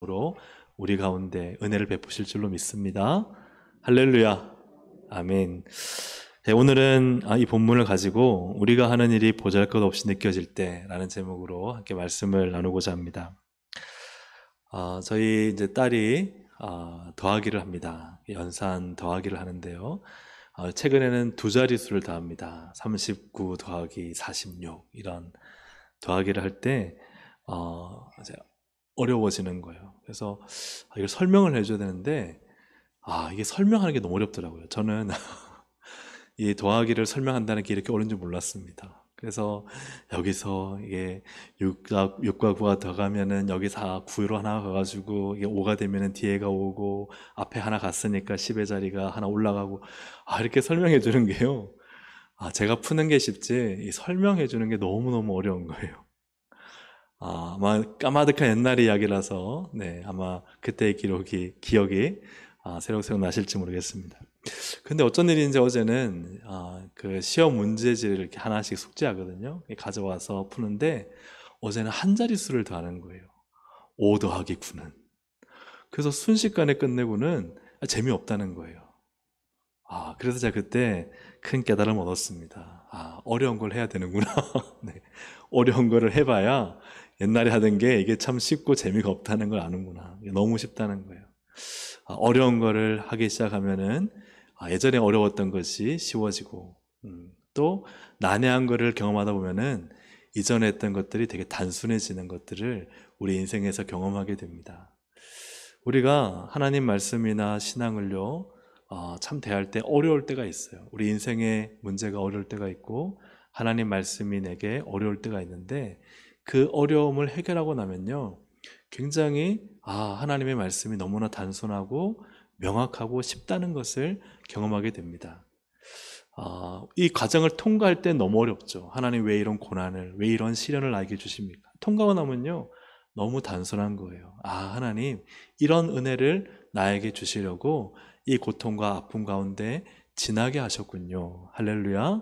으로 우리 가운데 은혜를 베푸실 줄로 믿습니다. 할렐루야. 아멘. 네, 오늘은 이 본문을 가지고 우리가 하는 일이 보잘것없이 느껴질 때라는 제목으로 함께 말씀을 나누고자 합니다. 저희 이제 딸이 더하기를 합니다. 연산 더하기를 하는데요. 최근에는 두 자릿수를 더합니다. 39 더하기 46 이런 더하기를 할 때 이제 어려워지는 거예요. 그래서 이걸 설명을 해줘야 되는데 이게 설명하는 게 너무 어렵더라고요. 저는 이 더하기를 설명한다는 게 이렇게 어려운 줄 몰랐습니다. 그래서 여기서 이게 6과 9가 더가면은 여기서 9로 하나 가가지고 이게 5가 되면은 뒤에가 5고 앞에 하나 갔으니까 10의 자리가 하나 올라가고 이렇게 설명해 주는 게요. 제가 푸는 게 쉽지 이 설명해 주는 게 너무너무 어려운 거예요. 아마 까마득한 옛날 이야기라서 아마 그때의 기억이 새록새록 나실지 모르겠습니다. 근데 어쩐 일인지 어제는 그 시험 문제지를 이렇게 하나씩 숙제하거든요. 가져와서 푸는데 어제는 한 자릿수를 더하는 거예요. 5 더하기 9는. 그래서 순식간에 끝내고는 재미없다는 거예요. 그래서 제가 그때 큰 깨달음을 얻었습니다. 어려운 걸 해야 되는구나. 네. 어려운 거를 해봐야 옛날에 하던 게 이게 참 쉽고 재미가 없다는 걸 아는구나. 너무 쉽다는 거예요. 어려운 거를 하기 시작하면은 예전에 어려웠던 것이 쉬워지고, 또 난해한 거를 경험하다 보면은 이전에 했던 것들이 되게 단순해지는 것들을 우리 인생에서 경험하게 됩니다. 우리가 하나님 말씀이나 신앙을요, 참 대할 때 어려울 때가 있어요. 우리 인생의 문제가 어려울 때가 있고 하나님 말씀이 내게 어려울 때가 있는데 그 어려움을 해결하고 나면요, 굉장히 하나님의 말씀이 너무나 단순하고 명확하고 쉽다는 것을 경험하게 됩니다. 이 과정을 통과할 때 너무 어렵죠. 하나님 왜 이런 고난을, 왜 이런 시련을 나에게 주십니까? 통과하고 나면요, 너무 단순한 거예요. 하나님 이런 은혜를 나에게 주시려고 이 고통과 아픔 가운데 지나게 하셨군요. 할렐루야.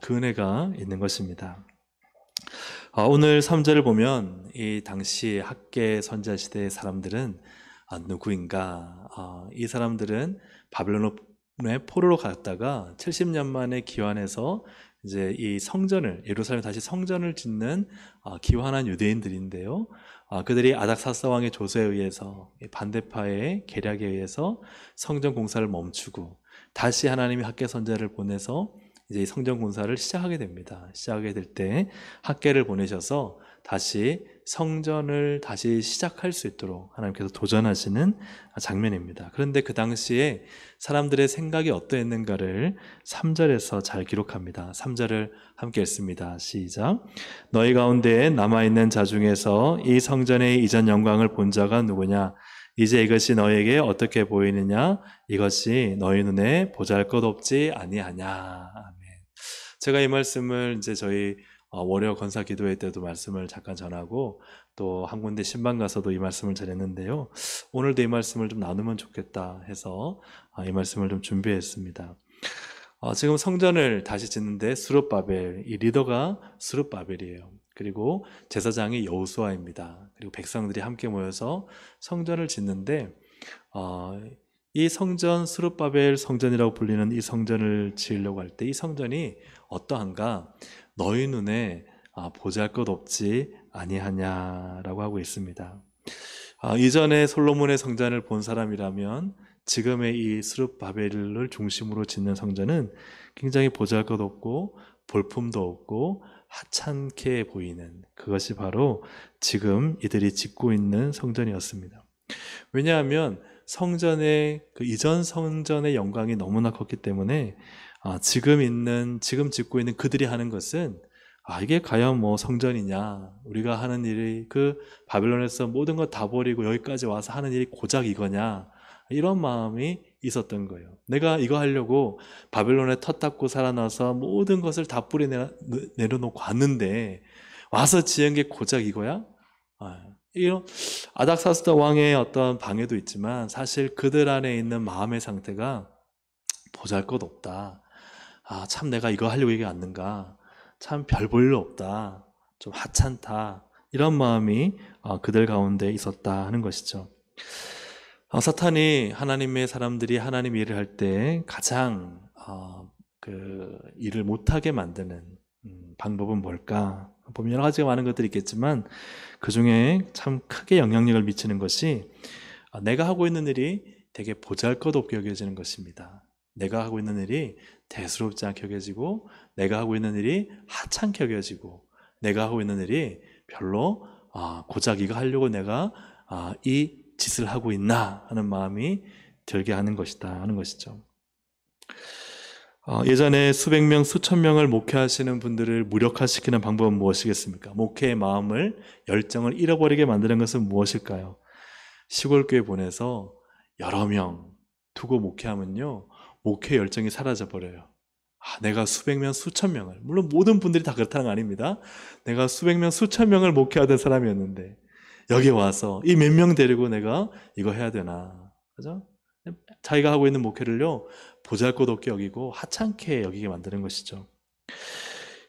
그 은혜가 있는 것입니다. 오늘 3절을 보면 이 당시 학계 선지자 시대의 사람들은 누구인가? 이 사람들은 바벨론의 포로로 갔다가 70년 만에 기환해서 이제 이 성전을, 예루살렘 다시 성전을 짓는 기환한 유대인들인데요. 그들이 아닥사스 왕의 조서에 의해서 반대파의 계략에 의해서 성전 공사를 멈추고 다시 하나님이 학계 선지자를 보내서 이제 이 성전 공사를 시작하게 됩니다. 시작하게 될 때 학계를 보내셔서 다시 성전을 다시 시작할 수 있도록 하나님께서 도전하시는 장면입니다. 그런데 그 당시에 사람들의 생각이 어떠했는가를 3절에서 잘 기록합니다. 3절을 함께 읽습니다. 시작. 너희 가운데 남아있는 자 중에서 이 성전의 이전 영광을 본 자가 누구냐? 이제 이것이 너에게 어떻게 보이느냐? 이것이 너희 눈에 보잘것없지 아니하냐? 아멘. 제가 이 말씀을 이제 저희 월요 건사 기도회 때도 말씀을 잠깐 전하고 또 한 군데 신방 가서도 이 말씀을 전했는데요. 오늘도 이 말씀을 좀 나누면 좋겠다 해서 이 말씀을 좀 준비했습니다. 지금 성전을 다시 짓는데 스룹바벨, 이 리더가 스룹바벨이에요. 그리고 제사장이 여호수아입니다. 그리고 백성들이 함께 모여서 성전을 짓는데 이 성전, 스룹바벨 성전이라고 불리는 이 성전을 지으려고 할 때 이 성전이 어떠한가? 너희 눈에 보잘것없지 아니하냐라고 하고 있습니다. 이전에 솔로몬의 성전을 본 사람이라면 지금의 이 스룹바벨을 중심으로 짓는 성전은 굉장히 보잘것없고 볼품도 없고 하찮게 보이는, 그것이 바로 지금 이들이 짓고 있는 성전이었습니다. 왜냐하면 성전의 그 이전 성전의 영광이 너무나 컸기 때문에 지금 짓고 있는 그들이 하는 것은 이게 과연 뭐 성전이냐, 우리가 하는 일이 그 바벨론에서 모든 것 다 버리고 여기까지 와서 하는 일이 고작 이거냐, 이런 마음이 있었던 거예요. 내가 이거 하려고 바벨론에 터닦고 살아나서 모든 것을 다 뿌리 내려놓고 왔는데 와서 지은 게 고작 이거야? 이런 아닥사스다 왕의 어떤 방해도 있지만 사실 그들 안에 있는 마음의 상태가 보잘것없다. 참 내가 이거 하려고 이게 왔는가? 참 별 볼 일 없다. 좀 하찮다. 이런 마음이 그들 가운데 있었다 하는 것이죠. 사탄이 하나님의 사람들이 하나님 일을 할 때 가장 그 일을 못하게 만드는 방법은 뭘까? 보면 여러 가지가 많은 것들이 있겠지만 그 중에 참 크게 영향력을 미치는 것이 내가 하고 있는 일이 되게 보잘것없게 여겨지는 것입니다. 내가 하고 있는 일이 대수롭지 않게 여겨지고, 내가 하고 있는 일이 하찮게 여겨지고, 내가 하고 있는 일이 별로 고작 이거 하려고 내가 이 짓을 하고 있나 하는 마음이 들게 하는 것이다 하는 것이죠. 예전에 수백 명, 수천 명을 목회하시는 분들을 무력화시키는 방법은 무엇이겠습니까? 목회의 마음을, 열정을 잃어버리게 만드는 것은 무엇일까요? 시골 교회 보내서 여러 명 두고 목회하면요, 목회 열정이 사라져 버려요. 내가 수백 명, 수천 명을, 물론 모든 분들이 다 그렇다는 거 아닙니다. 내가 수백 명, 수천 명을 목회하던 사람이었는데 여기 와서 이 몇 명 데리고 내가 이거 해야 되나, 그죠? 자기가 하고 있는 목회를요, 보잘것없게 여기고 하찮게 여기게 만드는 것이죠.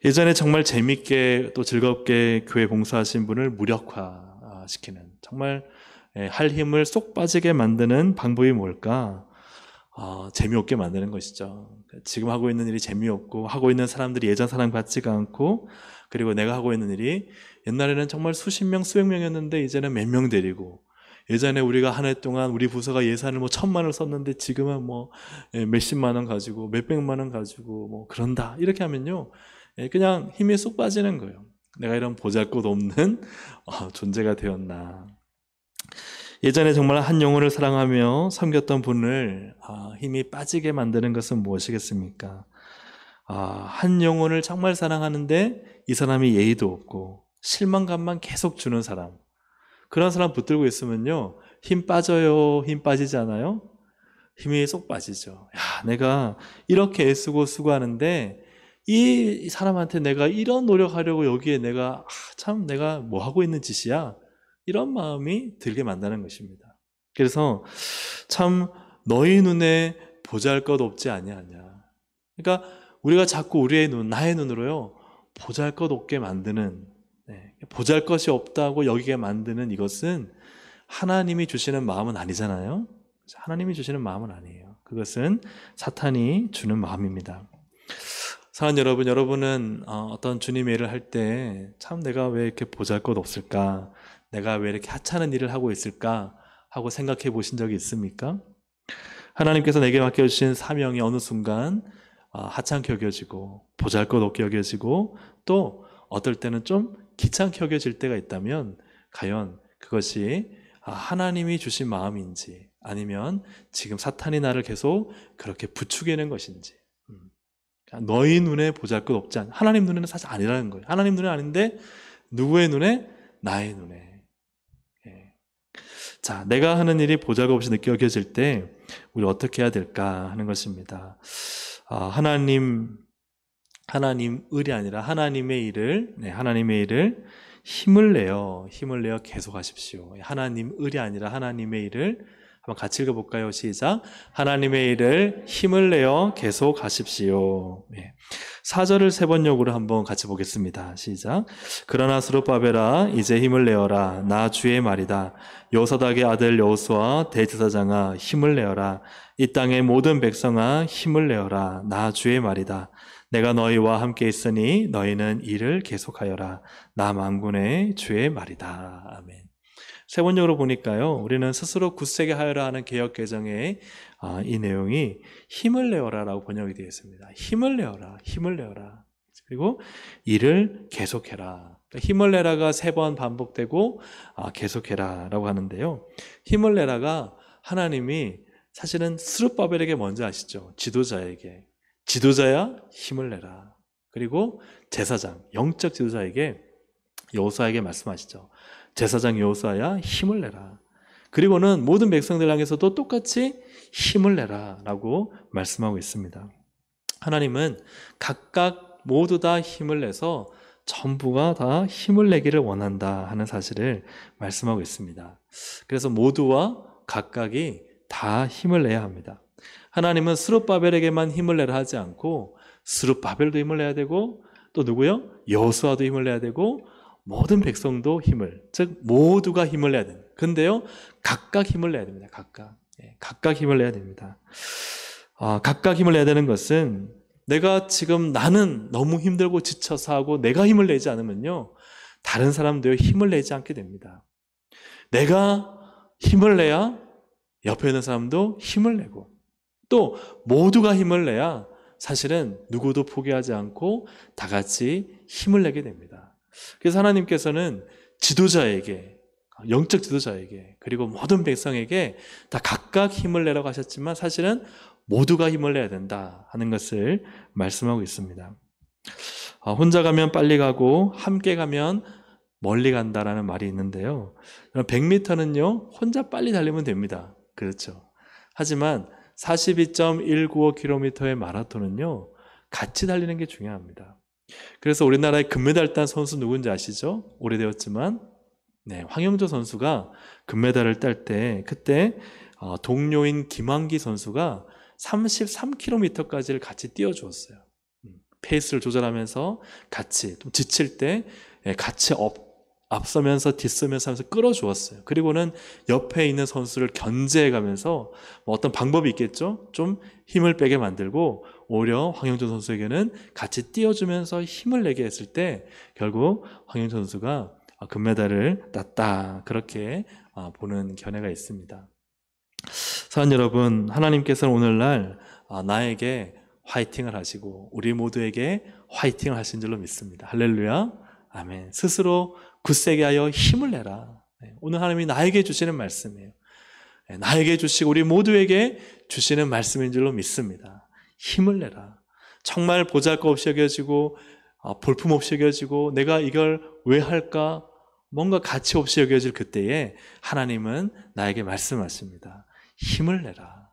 예전에 정말 재밌게 또 즐겁게 교회 봉사하신 분을 무력화시키는, 정말 할 힘을 쏙 빠지게 만드는 방법이 뭘까? 재미없게 만드는 것이죠. 지금 하고 있는 일이 재미없고, 하고 있는 사람들이 예전 사람 같지가 않고, 그리고 내가 하고 있는 일이 옛날에는 정말 수십 명, 수백 명이었는데 이제는 몇 명 데리고, 예전에 우리가 한 해 동안 우리 부서가 예산을 1,000만 원 썼는데 지금은 몇십만 원 가지고 몇백만 원 가지고 그런다, 이렇게 하면요, 그냥 힘이 쏙 빠지는 거예요. 내가 이런 보잘것없는 존재가 되었나. 예전에 정말 한 영혼을 사랑하며 섬겼던 분을 힘이 빠지게 만드는 것은 무엇이겠습니까? 한 영혼을 정말 사랑하는데 이 사람이 예의도 없고 실망감만 계속 주는 사람, 그런 사람 붙들고 있으면요, 힘 빠져요? 힘 빠지지 않아요? 힘이 쏙 빠지죠. 내가 이렇게 애쓰고 수고하는데 이 사람한테 내가 이런 노력하려고 여기에 내가 참 내가 뭐 하고 있는 짓이야, 이런 마음이 들게 만드는 것입니다. 그래서 참 너희 눈에 보잘것없지 아니하냐. 그러니까 우리가 자꾸 우리의 눈, 나의 눈으로요, 보잘것없게 만드는, 보잘것이 없다고 여기게 만드는 이것은 하나님이 주시는 마음은 아니잖아요. 하나님이 주시는 마음은 아니에요. 그것은 사탄이 주는 마음입니다. 사랑하는 여러분, 여러분은 어떤 주님의 일을 할 때 참 내가 왜 이렇게 보잘것없을까, 내가 왜 이렇게 하찮은 일을 하고 있을까 하고 생각해 보신 적이 있습니까? 하나님께서 내게 맡겨주신 사명이 어느 순간 하찮게 여겨지고 보잘것없게 여겨지고 또 어떨 때는 좀 귀찮게 여겨질 때가 있다면 과연 그것이 하나님이 주신 마음인지 아니면 지금 사탄이 나를 계속 그렇게 부추기는 것인지, 너희 눈에 보잘것없지 않, 하나님 눈에는 사실 아니라는 거예요. 하나님 눈에 아닌데 누구의 눈에? 나의 눈에. 자, 내가 하는 일이 보잘것없이 느껴질 때 우리 어떻게 해야 될까 하는 것입니다. 하나님 을이 아니라 하나님의 일을 힘을 내어 계속하십시오. 하나님 을이 아니라 하나님의 일을 한번 같이 읽어볼까요? 시작. 하나님의 일을 힘을 내어 계속하십시오. 4절을 세 번역으로 한번 같이 보겠습니다. 시작. 그러나 스룹바벨아 이제 힘을 내어라. 나 주의 말이다. 요사닥의 아들 여호수아 대제사장아 힘을 내어라. 이 땅의 모든 백성아 힘을 내어라. 나 주의 말이다. 내가 너희와 함께 있으니 너희는 일을 계속하여라. 나 만군의 주의 말이다. 아멘. 세 번역으로 보니까요, 우리는 스스로 굳세게 하여라 하는 개역 개정의 이 내용이 힘을 내어라라고 번역이 되어 있습니다. 힘을 내어라. 그리고 일을 계속해라. 힘을 내라가 3번 반복되고 계속해라라고 하는데요. 힘을 내라가 하나님이 사실은 스룹바벨에게 먼저 하시죠. 지도자야 힘을 내라. 그리고 제사장, 영적 지도자에게 여호수아에게 말씀하시죠. 제사장 여호수아야 힘을 내라. 그리고는 모든 백성들 향해서도 똑같이 힘을 내라 라고 말씀하고 있습니다. 하나님은 각각 모두 다 힘을 내서 전부가 다 힘을 내기를 원한다 하는 사실을 말씀하고 있습니다. 그래서 모두와 각각이 다 힘을 내야 합니다. 하나님은 스룹바벨에게만 힘을 내라 하지 않고 스룹바벨도 힘을 내야 되고 또 누구요? 여호수아도 힘을 내야 되고 모든 백성도 힘을, 즉 모두가 힘을 내야 됩니다. 근데요, 각각 힘을 내야 됩니다. 각각 힘을 내야 됩니다. 각각 힘을 내야 되는 것은 내가 지금 나는 너무 힘들고 지쳐서 하고 내가 힘을 내지 않으면요, 다른 사람도 힘을 내지 않게 됩니다. 내가 힘을 내야 옆에 있는 사람도 힘을 내고, 또 모두가 힘을 내야 사실은 누구도 포기하지 않고 다 같이 힘을 내게 됩니다. 그래서 하나님께서는 지도자에게, 영적 지도자에게, 그리고 모든 백성에게 다 각각 힘을 내라고 하셨지만 사실은 모두가 힘을 내야 된다 하는 것을 말씀하고 있습니다. 혼자 가면 빨리 가고 함께 가면 멀리 간다라는 말이 있는데요, 100m는요 혼자 빨리 달리면 됩니다. 그렇죠. 하지만 42.195km의 마라톤은요 같이 달리는 게 중요합니다. 그래서 우리나라의 금메달 딴 선수 누군지 아시죠? 오래되었지만 황영조 선수가 금메달을 딸 때, 그때 동료인 김환기 선수가 33km까지를 같이 뛰어주었어요. 페이스를 조절하면서 같이, 좀 지칠 때 같이 앞서면서 뒤서면서 하면서 끌어주었어요. 그리고는 옆에 있는 선수를 견제해가면서 어떤 방법이 있겠죠? 좀 힘을 빼게 만들고 오히려 황영조 선수에게는 같이 뛰어주면서 힘을 내게 했을 때 결국 황영조 선수가 금메달을 땄다, 그렇게 보는 견해가 있습니다. 사랑하는 여러분, 하나님께서는 오늘날 나에게 화이팅을 하시고 우리 모두에게 화이팅을 하신 줄로 믿습니다. 할렐루야, 아멘. 스스로 굳세게 하여 힘을 내라. 오늘 하나님이 나에게 주시는 말씀이에요. 나에게 주시고 우리 모두에게 주시는 말씀인 줄로 믿습니다. 힘을 내라. 정말 보잘것없이 여겨지고 볼품없이 여겨지고 내가 이걸 왜 할까, 뭔가 가치 없이 여겨질 그때에 하나님은 나에게 말씀하십니다. 힘을 내라.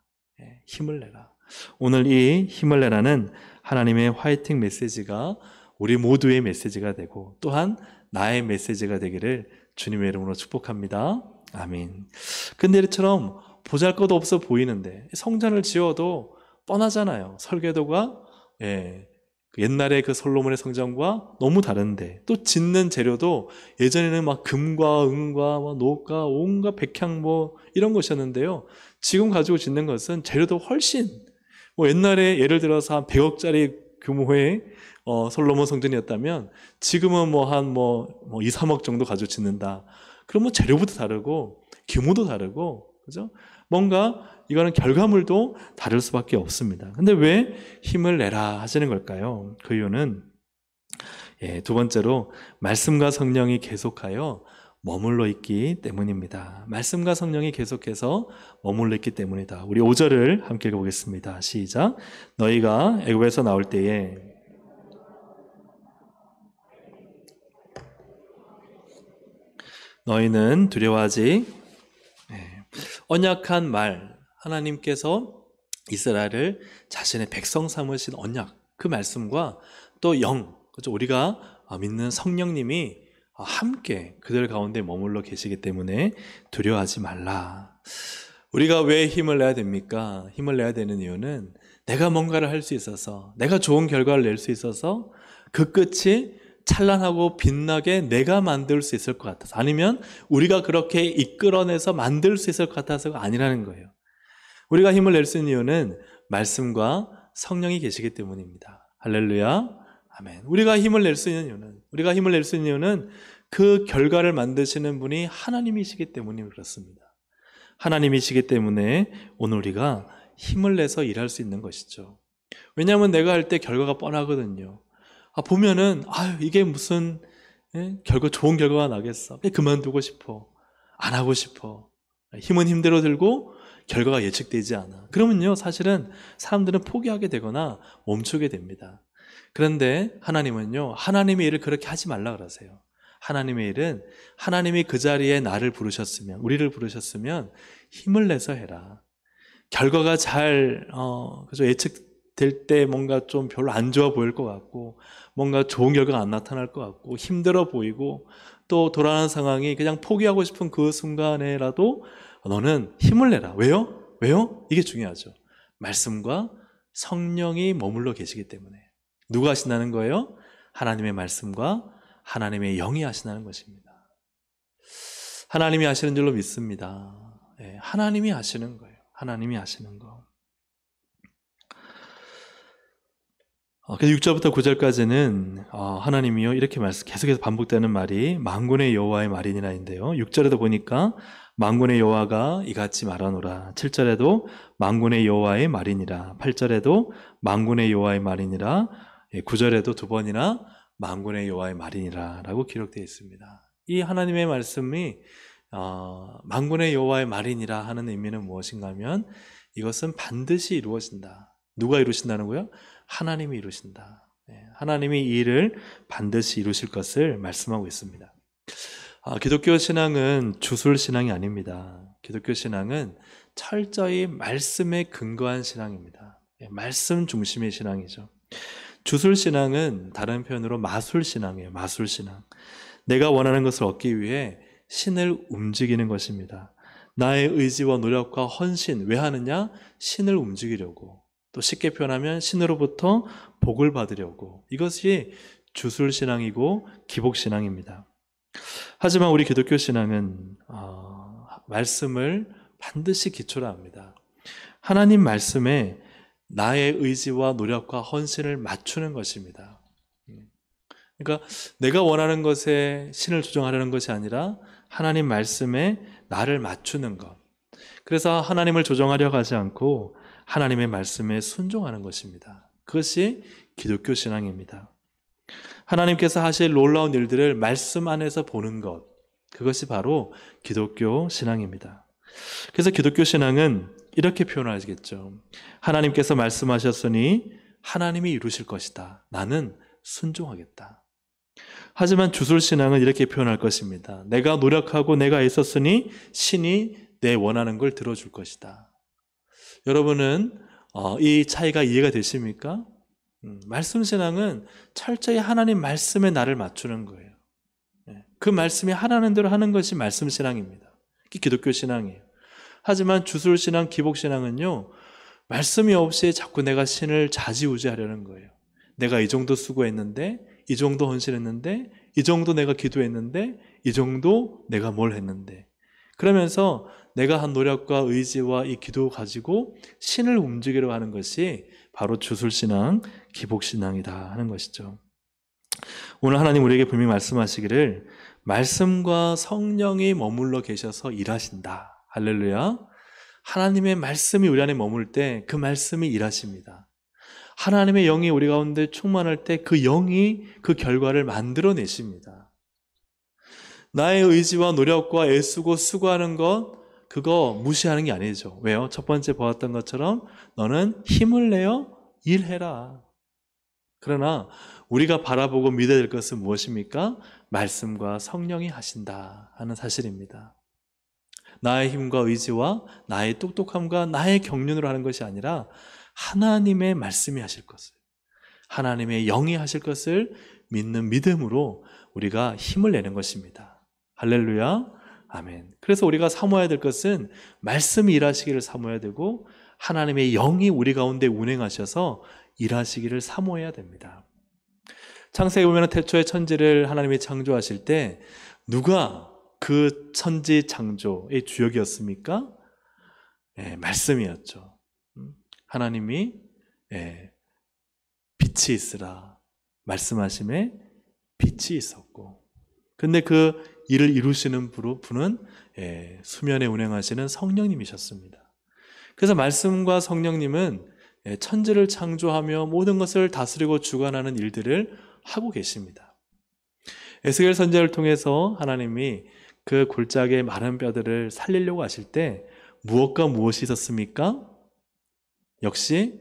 힘을 내라. 오늘 이 힘을 내라는 하나님의 화이팅 메시지가 우리 모두의 메시지가 되고 또한 나의 메시지가 되기를 주님의 이름으로 축복합니다. 아멘. 근데 이처럼 보잘것없어 보이는데 성전을 지어도 뻔하잖아요. 설계도가 옛날에 그 솔로몬의 성전과 너무 다른데, 또 짓는 재료도 예전에는 막 금과 은과 녹과 온갖 백향 이런 것이었는데요, 지금 가지고 짓는 것은 재료도 훨씬 옛날에 예를 들어서 한 100억짜리 규모의 솔로몬 성전이었다면 지금은 한 2, 3억 정도 가지고 짓는다. 그러면 재료부터 다르고 규모도 다르고, 그죠? 뭔가 이거는 결과물도 다를 수밖에 없습니다. 근데 왜 힘을 내라 하시는 걸까요? 그 이유는 두 번째로 말씀과 성령이 계속하여 머물러 있기 때문입니다. 말씀과 성령이 계속해서 머물러 있기 때문이다. 우리 5절을 함께 읽어보겠습니다. 시작. 너희가 애굽에서 나올 때에 너희는 두려워하지. 언약한 말, 하나님께서 이스라엘을 자신의 백성 삼으신 언약, 그 말씀과 또 그렇죠? 우리가 믿는 성령님이 함께 그들 가운데 머물러 계시기 때문에 두려워하지 말라. 우리가 왜 힘을 내야 됩니까? 힘을 내야 되는 이유는 내가 뭔가를 할 수 있어서, 내가 좋은 결과를 낼 수 있어서 그 끝이 찬란하고 빛나게 내가 만들 수 있을 것 같아서, 아니면 우리가 그렇게 이끌어내서 만들 수 있을 것 같아서가 아니라는 거예요. 우리가 힘을 낼 수 있는 이유는 말씀과 성령이 계시기 때문입니다. 할렐루야, 아멘. 우리가 힘을 낼 수 있는 이유는 그 결과를 만드시는 분이 하나님이시기 때문에 그렇습니다. 하나님이시기 때문에 오늘 우리가 힘을 내서 일할 수 있는 것이죠. 왜냐하면 내가 할 때 결과가 뻔하거든요. 보면은 이게 무슨 좋은 결과가 나겠어, 그만두고 싶어, 안 하고 싶어, 힘은 힘대로 들고 결과가 예측되지 않아. 그러면요, 사실은 사람들은 포기하게 되거나 멈추게 됩니다. 그런데 하나님은요, 하나님의 일을 그렇게 하지 말라 그러세요. 하나님의 일은 하나님이 그 자리에 우리를 부르셨으면 힘을 내서 해라. 결과가 잘 예측될 때 뭔가 좀 별로 안 좋아 보일 것 같고, 뭔가 좋은 결과가 안 나타날 것 같고, 힘들어 보이고, 또 돌아가는 상황이 그냥 포기하고 싶은 그 순간에라도 너는 힘을 내라. 왜요? 이게 중요하죠. 말씀과 성령이 머물러 계시기 때문에. 누가 하신다는 거예요? 하나님의 말씀과 하나님의 영이 하신다는 것입니다. 하나님이 하시는 줄로 믿습니다. 하나님이 하시는 거예요. 하나님이 하시는 거. 그래서 6절부터 9절까지는 하나님이요 이렇게 계속해서 반복되는 말이 만군의 여호와의 말이니라인데요. 6절에도 보니까 만군의 여호와가 이같이 말하노라. 7절에도 만군의 여호와의 말이니라. 8절에도 만군의 여호와의 말이니라. 9절에도 두 번이나 만군의 여호와의 말이니라 라고 기록되어 있습니다. 이 하나님의 말씀이 만군의 여호와의 말이니라 하는 의미는 무엇인가 하면 이것은 반드시 이루어진다. 누가 이루신다는 거예요? 하나님이 이루신다. 하나님이 이 일을 반드시 이루실 것을 말씀하고 있습니다. 기독교 신앙은 주술 신앙이 아닙니다. 기독교 신앙은 철저히 말씀에 근거한 신앙입니다. 말씀 중심의 신앙이죠. 주술 신앙은 다른 표현으로 마술 신앙이에요. 마술 신앙. 내가 원하는 것을 얻기 위해 신을 움직이는 것입니다. 나의 의지와 노력과 헌신, 왜 하느냐? 신을 움직이려고. 또 쉽게 표현하면 신으로부터 복을 받으려고. 이것이 주술신앙이고 기복신앙입니다. 하지만 우리 기독교 신앙은 말씀을 반드시 기초로 합니다. 하나님 말씀에 나의 의지와 노력과 헌신을 맞추는 것입니다. 그러니까 내가 원하는 것에 신을 조정하려는 것이 아니라 하나님 말씀에 나를 맞추는 것. 그래서 하나님을 조정하려고 하지 않고 하나님의 말씀에 순종하는 것입니다. 그것이 기독교 신앙입니다. 하나님께서 하실 놀라운 일들을 말씀 안에서 보는 것, 그것이 바로 기독교 신앙입니다. 그래서 기독교 신앙은 이렇게 표현하겠죠. 하나님께서 말씀하셨으니 하나님이 이루실 것이다. 나는 순종하겠다. 하지만 주술신앙은 이렇게 표현할 것입니다. 내가 노력하고 내가 애썼으니 신이 내 원하는 걸 들어줄 것이다. 여러분은 이 차이가 이해가 되십니까? 말씀신앙은 철저히 하나님 말씀에 나를 맞추는 거예요. 그 말씀이 하라는 대로 하는 것이 말씀신앙입니다. 이게 기독교 신앙이에요. 하지만 주술신앙, 기복신앙은요, 말씀이 없이 자꾸 내가 신을 좌지우지하려는 거예요. 내가 이 정도 수고했는데, 이 정도 헌신했는데, 이 정도 내가 기도했는데, 이 정도 내가 뭘 했는데, 그러면서 내가 한 노력과 의지와 이 기도 가지고 신을 움직이려고 하는 것이 바로 주술신앙, 기복신앙이다 하는 것이죠. 오늘 하나님 우리에게 분명히 말씀하시기를 말씀과 성령이 머물러 계셔서 일하신다. 할렐루야. 하나님의 말씀이 우리 안에 머물 때 그 말씀이 일하십니다. 하나님의 영이 우리 가운데 충만할 때 그 영이 그 결과를 만들어내십니다. 나의 의지와 노력과 애쓰고 수고하는 것, 그거 무시하는 게 아니죠. 왜요? 첫 번째 보았던 것처럼 너는 힘을 내어 일해라. 그러나 우리가 바라보고 믿어야 될 것은 무엇입니까? 말씀과 성령이 하신다 하는 사실입니다. 나의 힘과 의지와 나의 똑똑함과 나의 경륜으로 하는 것이 아니라 하나님의 말씀이 하실 것을, 하나님의 영이 하실 것을 믿는 믿음으로 우리가 힘을 내는 것입니다. 할렐루야, 아멘. 그래서 우리가 사모해야 될 것은 말씀이 일하시기를 사모해야 되고 하나님의 영이 우리 가운데 운행하셔서 일하시기를 사모해야 됩니다. 창세기 보면 태초에 천지를 하나님이 창조하실 때 누가 그 천지 창조의 주역이었습니까? 말씀이었죠. 하나님이 빛이 있으라 말씀하심에 빛이 있었고, 근데 그 일을 이루시는 분은 수면에 운행하시는 성령님이셨습니다. 그래서 말씀과 성령님은 천지를 창조하며 모든 것을 다스리고 주관하는 일들을 하고 계십니다. 에스겔 선지자를 통해서 하나님이 그 골짜기의 마른 뼈들을 살리려고 하실 때 무엇과 무엇이 있었습니까? 역시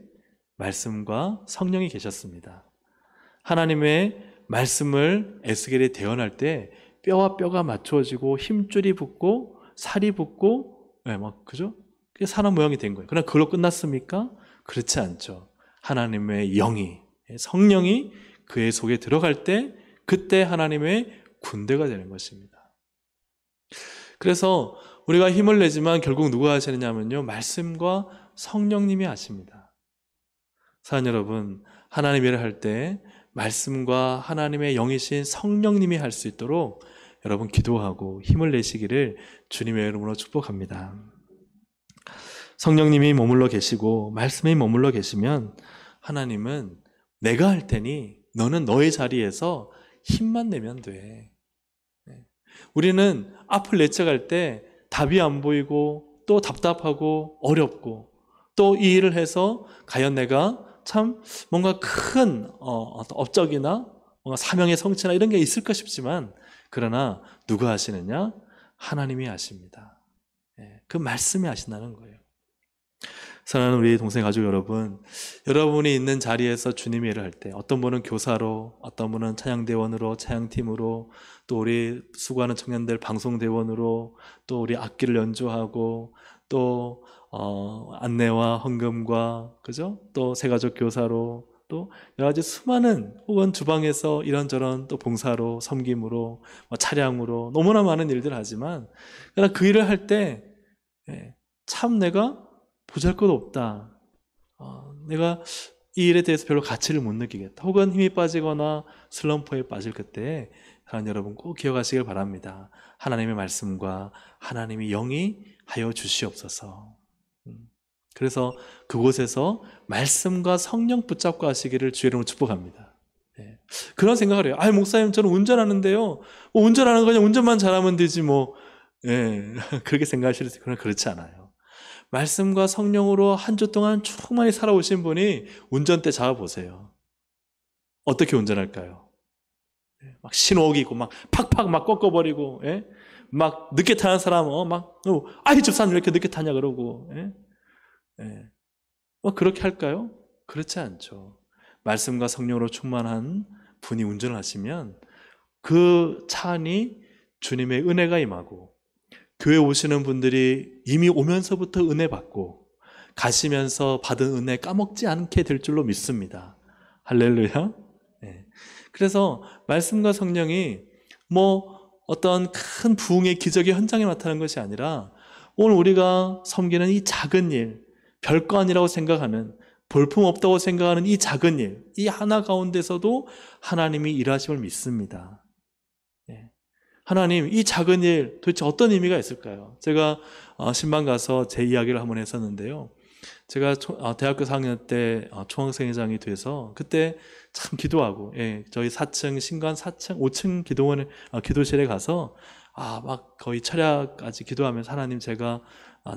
말씀과 성령이 계셨습니다. 하나님의 말씀을 에스겔이 대언할 때 뼈와 뼈가 맞춰지고 힘줄이 붙고 살이 붙고 그죠? 그게 사람 모양이 된 거예요. 그러나 그걸로 끝났습니까? 그렇지 않죠. 하나님의 영이, 성령이 그의 속에 들어갈 때 그때 하나님의 군대가 되는 것입니다. 그래서 우리가 힘을 내지만 결국 누가 하시느냐면요, 말씀과 성령님이 하십니다. 사랑 여러분, 하나님 일을 할 때 말씀과 하나님의 영이신 성령님이 할 수 있도록 여러분 기도하고 힘을 내시기를 주님의 이름으로 축복합니다. 성령님이 머물러 계시고 말씀이 머물러 계시면 하나님은 내가 할 테니 너는 너의 자리에서 힘만 내면 돼. 우리는 앞을 내쳐갈 때 답이 안 보이고 또 답답하고 어렵고 또 이 일을 해서 과연 내가 참 뭔가 큰 업적이나 뭔가 사명의 성취나 이런 게 있을까 싶지만 그러나 누가 하시느냐? 하나님이 하십니다. 그 말씀이 하신다는 거예요. 사랑하는 우리 동생 가족 여러분, 여러분이 있는 자리에서 주님의 일을 할 때 어떤 분은 교사로, 어떤 분은 찬양대원으로, 찬양팀으로, 또 우리 수고하는 청년들 방송대원으로, 또 우리 악기를 연주하고, 또 안내와 헌금과 그죠? 또 새가족 교사로, 또 여러 가지 수많은 혹은 주방에서 이런저런 또 봉사로, 섬김으로, 차량으로 너무나 많은 일들을 하지만 그러나 그 일을 할 때 참 내가 보잘것없다. 내가 이 일에 대해서 별로 가치를 못 느끼겠다. 혹은 힘이 빠지거나 슬럼프에 빠질 그때 사랑하는 여러분 꼭 기억하시길 바랍니다. 하나님의 말씀과 하나님의 영이 하여 주시옵소서. 그래서 그곳에서 말씀과 성령 붙잡고 하시기를 주의 이름으로 축복합니다. 그런 생각을 해요. 목사님 저는 운전하는데요. 운전하는 거냐 운전만 잘하면 되지 뭐. 그렇게 생각하실 수 있거나 그렇지 않아요. 말씀과 성령으로 한 주 동안 충만히 살아오신 분이 운전대 잡아보세요. 어떻게 운전할까요? 막 신호기 있고 막 팍팍 막 꺾어버리고 막 늦게 타는 사람 아이 집사람 왜 이렇게 늦게 타냐 그러고 그렇게 할까요? 그렇지 않죠. 말씀과 성령으로 충만한 분이 운전을 하시면 그 차 안이 주님의 은혜가 임하고 교회 오시는 분들이 이미 오면서부터 은혜 받고 가시면서 받은 은혜 까먹지 않게 될 줄로 믿습니다. 할렐루야. 그래서 말씀과 성령이 뭐 어떤 큰 부흥의 기적의 현장에 나타나는 것이 아니라 오늘 우리가 섬기는 이 작은 일, 별거 아니라고 생각하는 볼품없다고 생각하는 이 작은 일, 이 하나 가운데서도 하나님이 일하심을 믿습니다. 하나님, 이 작은 일 도대체 어떤 의미가 있을까요? 제가 신방 가서 제 이야기를 한번 했었는데요. 제가 대학교 4학년 때 총학생회장이 돼서 그때 참 기도하고 저희 4층 신관 4층 5층 기도실에 가서 막 거의 철야까지 기도하면서 하나님 제가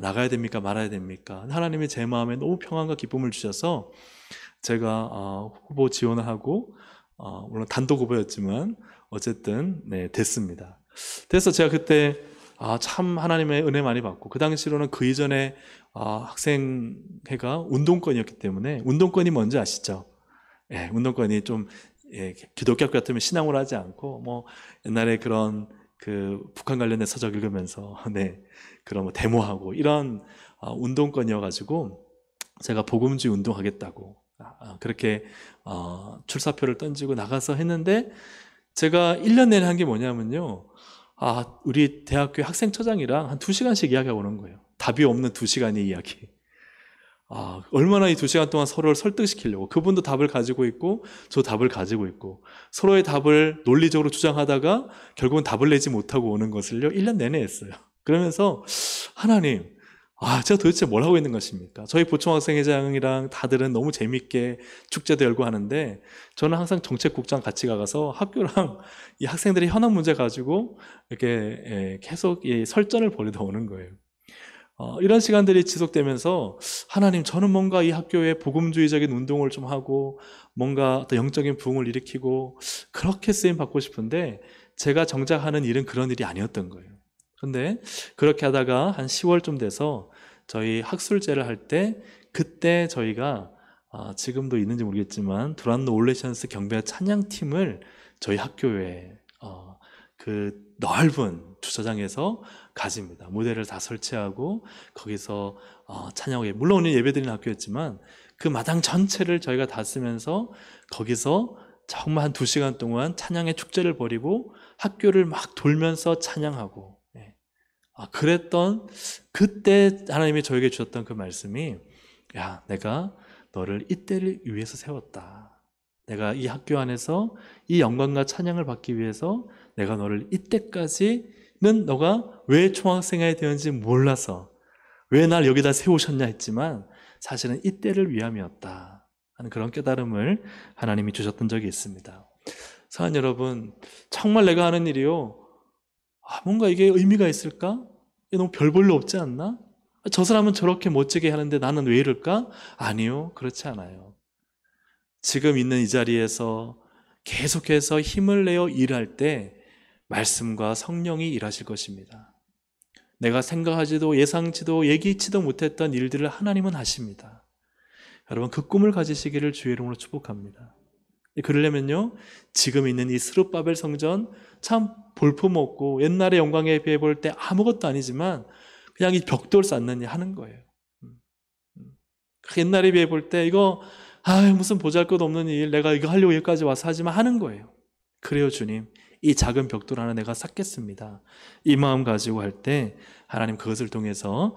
나가야 됩니까 말아야 됩니까? 하나님이 제 마음에 너무 평안과 기쁨을 주셔서 제가 후보 지원을 하고 물론 단독 후보였지만 어쨌든 됐습니다. 그래서 제가 그때 참 하나님의 은혜 많이 받고 그 당시로는 그 이전에 학생회가 운동권이었기 때문에 운동권이 뭔지 아시죠? 운동권이 좀 기독교 같으면 신앙을 하지 않고 뭐 옛날에 그런 그 북한 관련된 서적 읽으면서 그런 뭐 데모하고 이런 운동권이어가지고 제가 복음주의 운동하겠다고 그렇게 출사표를 던지고 나가서 했는데 제가 1년 내내 한 게 뭐냐면요. 우리 대학교 학생처장이랑 한 2시간씩 이야기하고 오는 거예요. 답이 없는 2시간의 이야기. 얼마나 이 2시간 동안 서로를 설득시키려고. 그분도 답을 가지고 있고, 저 답을 가지고 있고, 서로의 답을 논리적으로 주장하다가 결국은 답을 내지 못하고 오는 것을요, 1년 내내 했어요. 그러면서, 하나님, 제가 도대체 뭘 하고 있는 것입니까? 저희 보충학생회장이랑 다들은 너무 재밌게 축제도 열고 하는데 저는 항상 정책국장 같이 가서 학교랑 이 학생들의 현안 문제 가지고 이렇게 계속 이 설전을 벌이다 오는 거예요. 이런 시간들이 지속되면서 하나님 저는 뭔가 이 학교에 복음주의적인 운동을 좀 하고 뭔가 어떤 영적인 부흥을 일으키고 그렇게 쓰임 받고 싶은데 제가 정작 하는 일은 그런 일이 아니었던 거예요. 그런데 그렇게 하다가 한 10월쯤 돼서 저희 학술제를 할 때 그때 저희가 지금도 있는지 모르겠지만 두란노 올레션스 경배 찬양팀을 저희 학교에 그 넓은 주차장에서 가집니다. 무대를 다 설치하고 거기서 찬양하게 물론 예배드리는 학교였지만 그 마당 전체를 저희가 다 쓰면서 거기서 정말 한 2시간 동안 찬양의 축제를 벌이고 학교를 막 돌면서 찬양하고 그랬던 그때 하나님이 저에게 주셨던 그 말씀이 야 내가 너를 이때를 위해서 세웠다. 내가 이 학교 안에서 이 영광과 찬양을 받기 위해서 내가 너를 이때까지는 너가 왜 총학생회에 되었는지 몰라서 왜 날 여기다 세우셨냐 했지만 사실은 이때를 위함이었다 하는 그런 깨달음을 하나님이 주셨던 적이 있습니다. 사랑하는 여러분, 정말 내가 하는 일이요, 뭔가 이게 의미가 있을까? 이게 너무 별 볼일 없지 않나? 저 사람은 저렇게 멋지게 하는데 나는 왜 이럴까? 아니요, 그렇지 않아요. 지금 있는 이 자리에서 계속해서 힘을 내어 일할 때 말씀과 성령이 일하실 것입니다. 내가 생각하지도 예상치도 예기치도 못했던 일들을 하나님은 하십니다. 여러분, 그 꿈을 가지시기를 주의 이름으로 축복합니다. 그러려면요, 지금 있는 이 스룹바벨 성전 참 볼품없고 옛날의 영광에 비해 볼 때 아무것도 아니지만 그냥 이 벽돌 쌓느니 하는 거예요. 옛날에 비해 볼 때 이거 무슨 보잘것없는 일, 내가 이거 하려고 여기까지 와서 하지만 하는 거예요. 그래요, 주님, 이 작은 벽돌 하나 내가 쌓겠습니다. 이 마음 가지고 할 때 하나님 그것을 통해서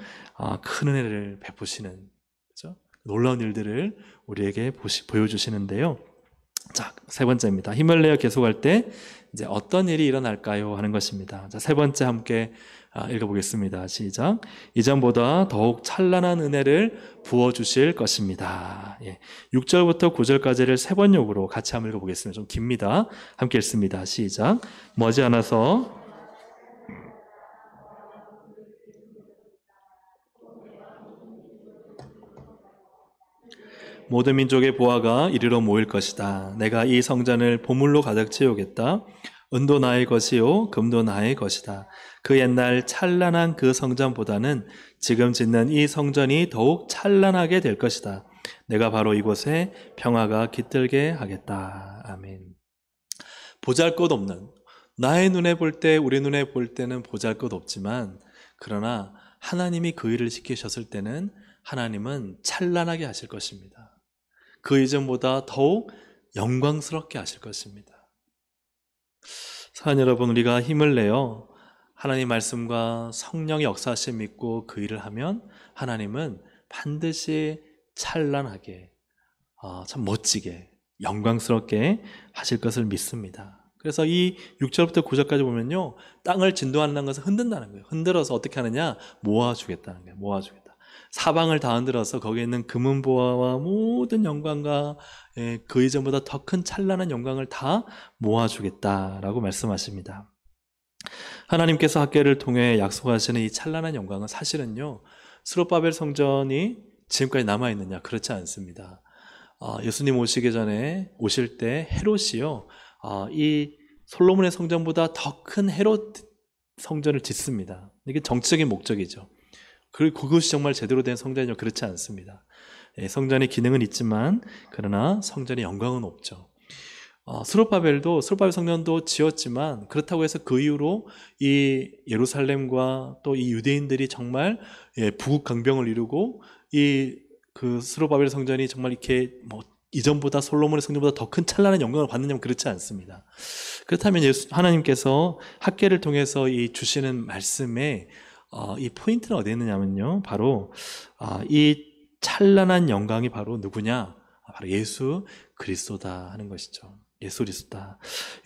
큰 은혜를 베푸시는, 그렇죠? 놀라운 일들을 우리에게 보여주시는데요. 자, 세 번째입니다. 힘을 내어 계속할 때 이제 어떤 일이 일어날까요? 하는 것입니다. 자, 세 번째 함께 읽어보겠습니다. 시작. 이전보다 더욱 찬란한 은혜를 부어주실 것입니다. 6절부터 9절까지를 세 번역으로 같이 한번 읽어보겠습니다. 좀 깁니다. 함께 읽습니다. 시작. 머지않아서 모든 민족의 보화가 이리로 모일 것이다. 내가 이 성전을 보물로 가득 채우겠다. 은도 나의 것이요 금도 나의 것이다. 그 옛날 찬란한 그 성전보다는 지금 짓는 이 성전이 더욱 찬란하게 될 것이다. 내가 바로 이곳에 평화가 깃들게 하겠다. 아멘. 보잘것없는, 나의 눈에 볼 때, 우리 눈에 볼 때는 보잘것없지만, 그러나 하나님이 그 일을 시키셨을 때는 하나님은 찬란하게 하실 것입니다. 그 이전보다 더욱 영광스럽게 하실 것입니다. 사랑하는 여러분, 우리가 힘을 내어 하나님 말씀과 성령의 역사하심 믿고 그 일을 하면 하나님은 반드시 찬란하게, 참 멋지게, 영광스럽게 하실 것을 믿습니다. 그래서 이 6절부터 9절까지 보면요, 땅을 진동하는 것을 흔든다는 거예요. 흔들어서 어떻게 하느냐? 모아주겠다는 거예요. 모아주겠다. 사방을 다 흔들어서 거기에 있는 금은보화와 모든 영광과 그 이전보다 더 큰 찬란한 영광을 다 모아주겠다라고 말씀하십니다. 하나님께서 학계를 통해 약속하시는 이 찬란한 영광은 사실은요, 스룹바벨 성전이 지금까지 남아있느냐? 그렇지 않습니다. 예수님 오시기 전에 오실 때 헤롯이요, 이 솔로몬의 성전보다 더 큰 헤롯 성전을 짓습니다. 이게 정치적인 목적이죠. 그리고 그것이 정말 제대로 된 성전이요? 그렇지 않습니다. 성전의 기능은 있지만 그러나 성전의 영광은 없죠. 스룹바벨 성전도 지었지만 그렇다고 해서 그 이후로 이 예루살렘과 또 이 유대인들이 정말 부국강병을 이루고 그 스룹바벨 성전이 정말 이렇게 이전보다 솔로몬의 성전보다 더 큰 찬란한 영광을 받느냐면 그렇지 않습니다. 그렇다면 하나님께서 학계를 통해서 이 주시는 말씀에 이 포인트는 어디에 있느냐면요, 바로 이 찬란한 영광이 바로 누구냐? 바로 예수 그리스도다 하는 것이죠. 예수 그리스도다.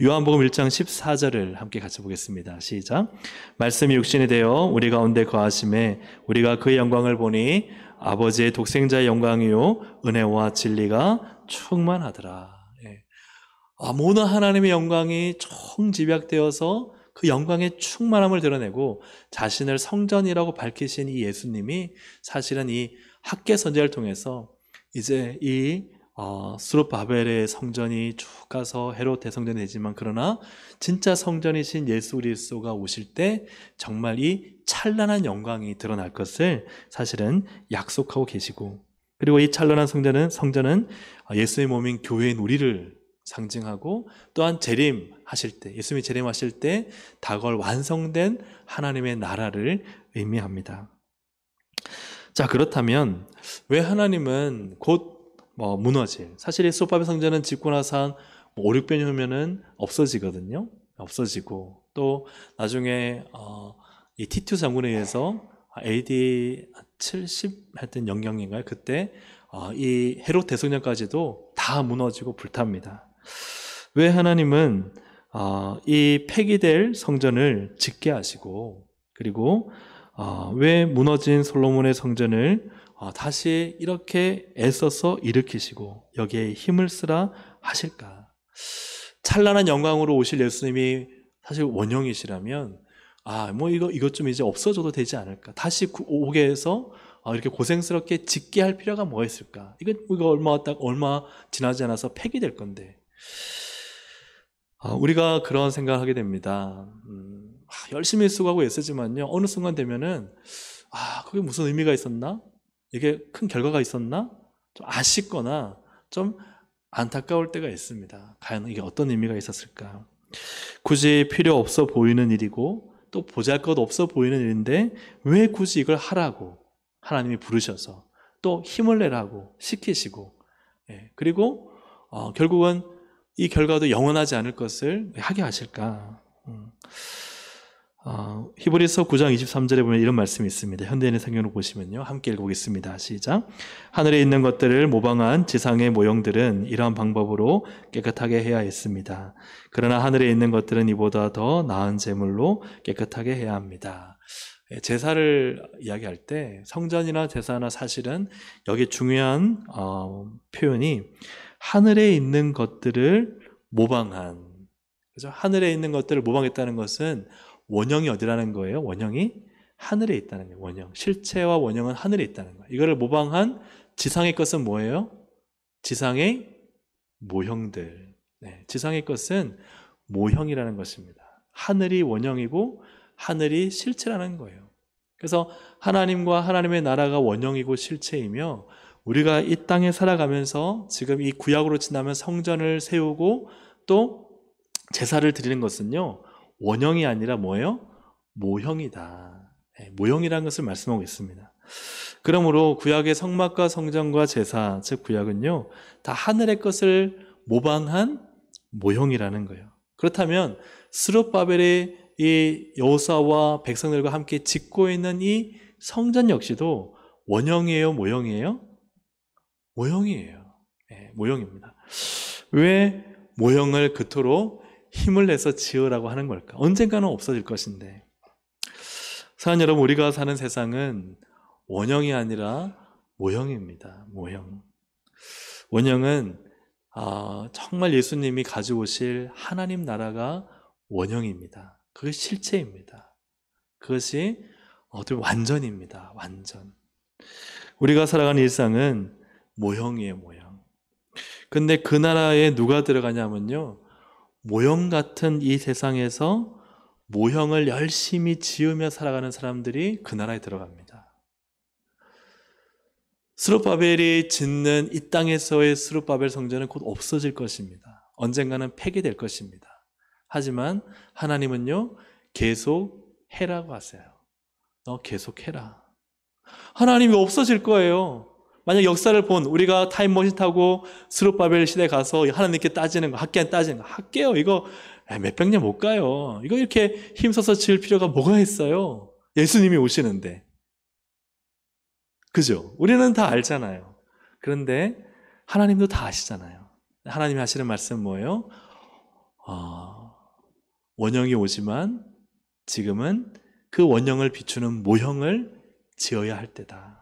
요한복음 1장 14절을 함께 같이 보겠습니다. 시작. 말씀이 육신이 되어 우리 가운데 거하심에 우리가 그의 영광을 보니 아버지의 독생자의 영광이요 은혜와 진리가 충만하더라. 모든 하나님의 영광이 총집약되어서 그 영광의 충만함을 드러내고 자신을 성전이라고 밝히신 이 예수님이 사실은 이 학계 선지자를 통해서 이제 이 스룹바벨의 성전이 쭉 가서 헤롯 대성전이 되지만 그러나 진짜 성전이신 예수 그리스도가 오실 때 정말 이 찬란한 영광이 드러날 것을 사실은 약속하고 계시고, 그리고 이 찬란한 성전은 예수의 몸인 교회인 우리를 상징하고 또한 재림하실 때, 예수님이 재림하실 때 다가올 완성된 하나님의 나라를 의미합니다. 자, 그렇다면 왜 하나님은 곧 무너질, 사실 이 스룹바벨 성전은 짓고 나서 한 5, 600년 후면은 없어지거든요. 없어지고 또 나중에 이 티투 장군에 의해서 AD 70 하여튼 영경인가요? 그때 이 헤롯 대성전까지도 다 무너지고 불탑니다. 왜 하나님은 이 폐기될 성전을 짓게 하시고, 그리고 왜 무너진 솔로몬의 성전을 다시 이렇게 애써서 일으키시고 여기에 힘을 쓰라 하실까? 찬란한 영광으로 오실 예수님이 사실 원형이시라면 뭐 이것 좀 이제 없어져도 되지 않을까? 다시 오게 해서 이렇게 고생스럽게 짓게 할 필요가 뭐가 있을까? 이거 얼마 지나지 않아서 폐기될 건데. 우리가 그런 생각을 하게 됩니다. 열심히 수고하고 애쓰지만요, 어느 순간 되면은 그게 무슨 의미가 있었나? 이게 큰 결과가 있었나? 좀 아쉽거나 좀 안타까울 때가 있습니다. 과연 이게 어떤 의미가 있었을까? 굳이 필요 없어 보이는 일이고 또 보잘것없어 보이는 일인데 왜 굳이 이걸 하라고 하나님이 부르셔서 또 힘을 내라고 시키시고, 그리고 결국은 이 결과도 영원하지 않을 것을 왜 하게 하실까? 히브리서 9장 23절에 보면 이런 말씀이 있습니다. 현대인의 성경을 보시면요, 함께 읽어보겠습니다. 시작. 하늘에 있는 것들을 모방한 지상의 모형들은 이러한 방법으로 깨끗하게 해야 했습니다. 그러나 하늘에 있는 것들은 이보다 더 나은 제물로 깨끗하게 해야 합니다. 제사를 이야기할 때 성전이나 제사나 사실은 여기 중요한 표현이 하늘에 있는 것들을 모방한, 그죠? 하늘에 있는 것들을 모방했다는 것은 원형이 어디라는 거예요? 원형이 하늘에 있다는 거예요. 원형. 실체와 원형은 하늘에 있다는 거예요. 이거를 모방한 지상의 것은 뭐예요? 지상의 모형들. 지상의 것은 모형이라는 것입니다. 하늘이 원형이고 하늘이 실체라는 거예요. 그래서 하나님과 하나님의 나라가 원형이고 실체이며, 우리가 이 땅에 살아가면서 지금 이 구약으로 지나면 성전을 세우고 또 제사를 드리는 것은요, 원형이 아니라 뭐예요? 모형이다. 모형이라는 것을 말씀하고 있습니다. 그러므로 구약의 성막과 성전과 제사, 즉 구약은요, 다 하늘의 것을 모방한 모형이라는 거예요. 그렇다면 스룹바벨의 이 여호수아와 백성들과 함께 짓고 있는 이 성전 역시도 원형이에요, 모형이에요? 모형이에요. 모형입니다. 왜 모형을 그토록 힘을 내서 지으라고 하는 걸까? 언젠가는 없어질 것인데. 사랑하는 여러분, 우리가 사는 세상은 원형이 아니라 모형입니다. 모형. 원형은 정말 예수님이 가져오실 하나님 나라가 원형입니다. 그것이 실체입니다. 그것이 완전입니다. 완전. 우리가 살아가는 일상은 모형이에요, 모형. 근데 그 나라에 누가 들어가냐면요, 모형 같은 이 세상에서 모형을 열심히 지으며 살아가는 사람들이 그 나라에 들어갑니다. 스룹바벨이 짓는 이 땅에서의 스룹바벨 성전은 곧 없어질 것입니다. 언젠가는 폐기될 것입니다. 하지만 하나님은요, 계속 해라고 하세요. 너 계속 해라. 하나님이 없어질 거예요. 만약 역사를 본, 우리가 타임머신 타고 스룹바벨 시대 가서 하나님께 따지는 거, 학계안 따지는 거, 할게요. 이거 몇백 년 못 가요. 이거 이렇게 힘써서 지을 필요가 뭐가 있어요? 예수님이 오시는데. 그죠? 우리는 다 알잖아요. 그런데 하나님도 다 아시잖아요. 하나님이 하시는 말씀은 뭐예요? 원형이 오지만 지금은 그 원형을 비추는 모형을 지어야 할 때다.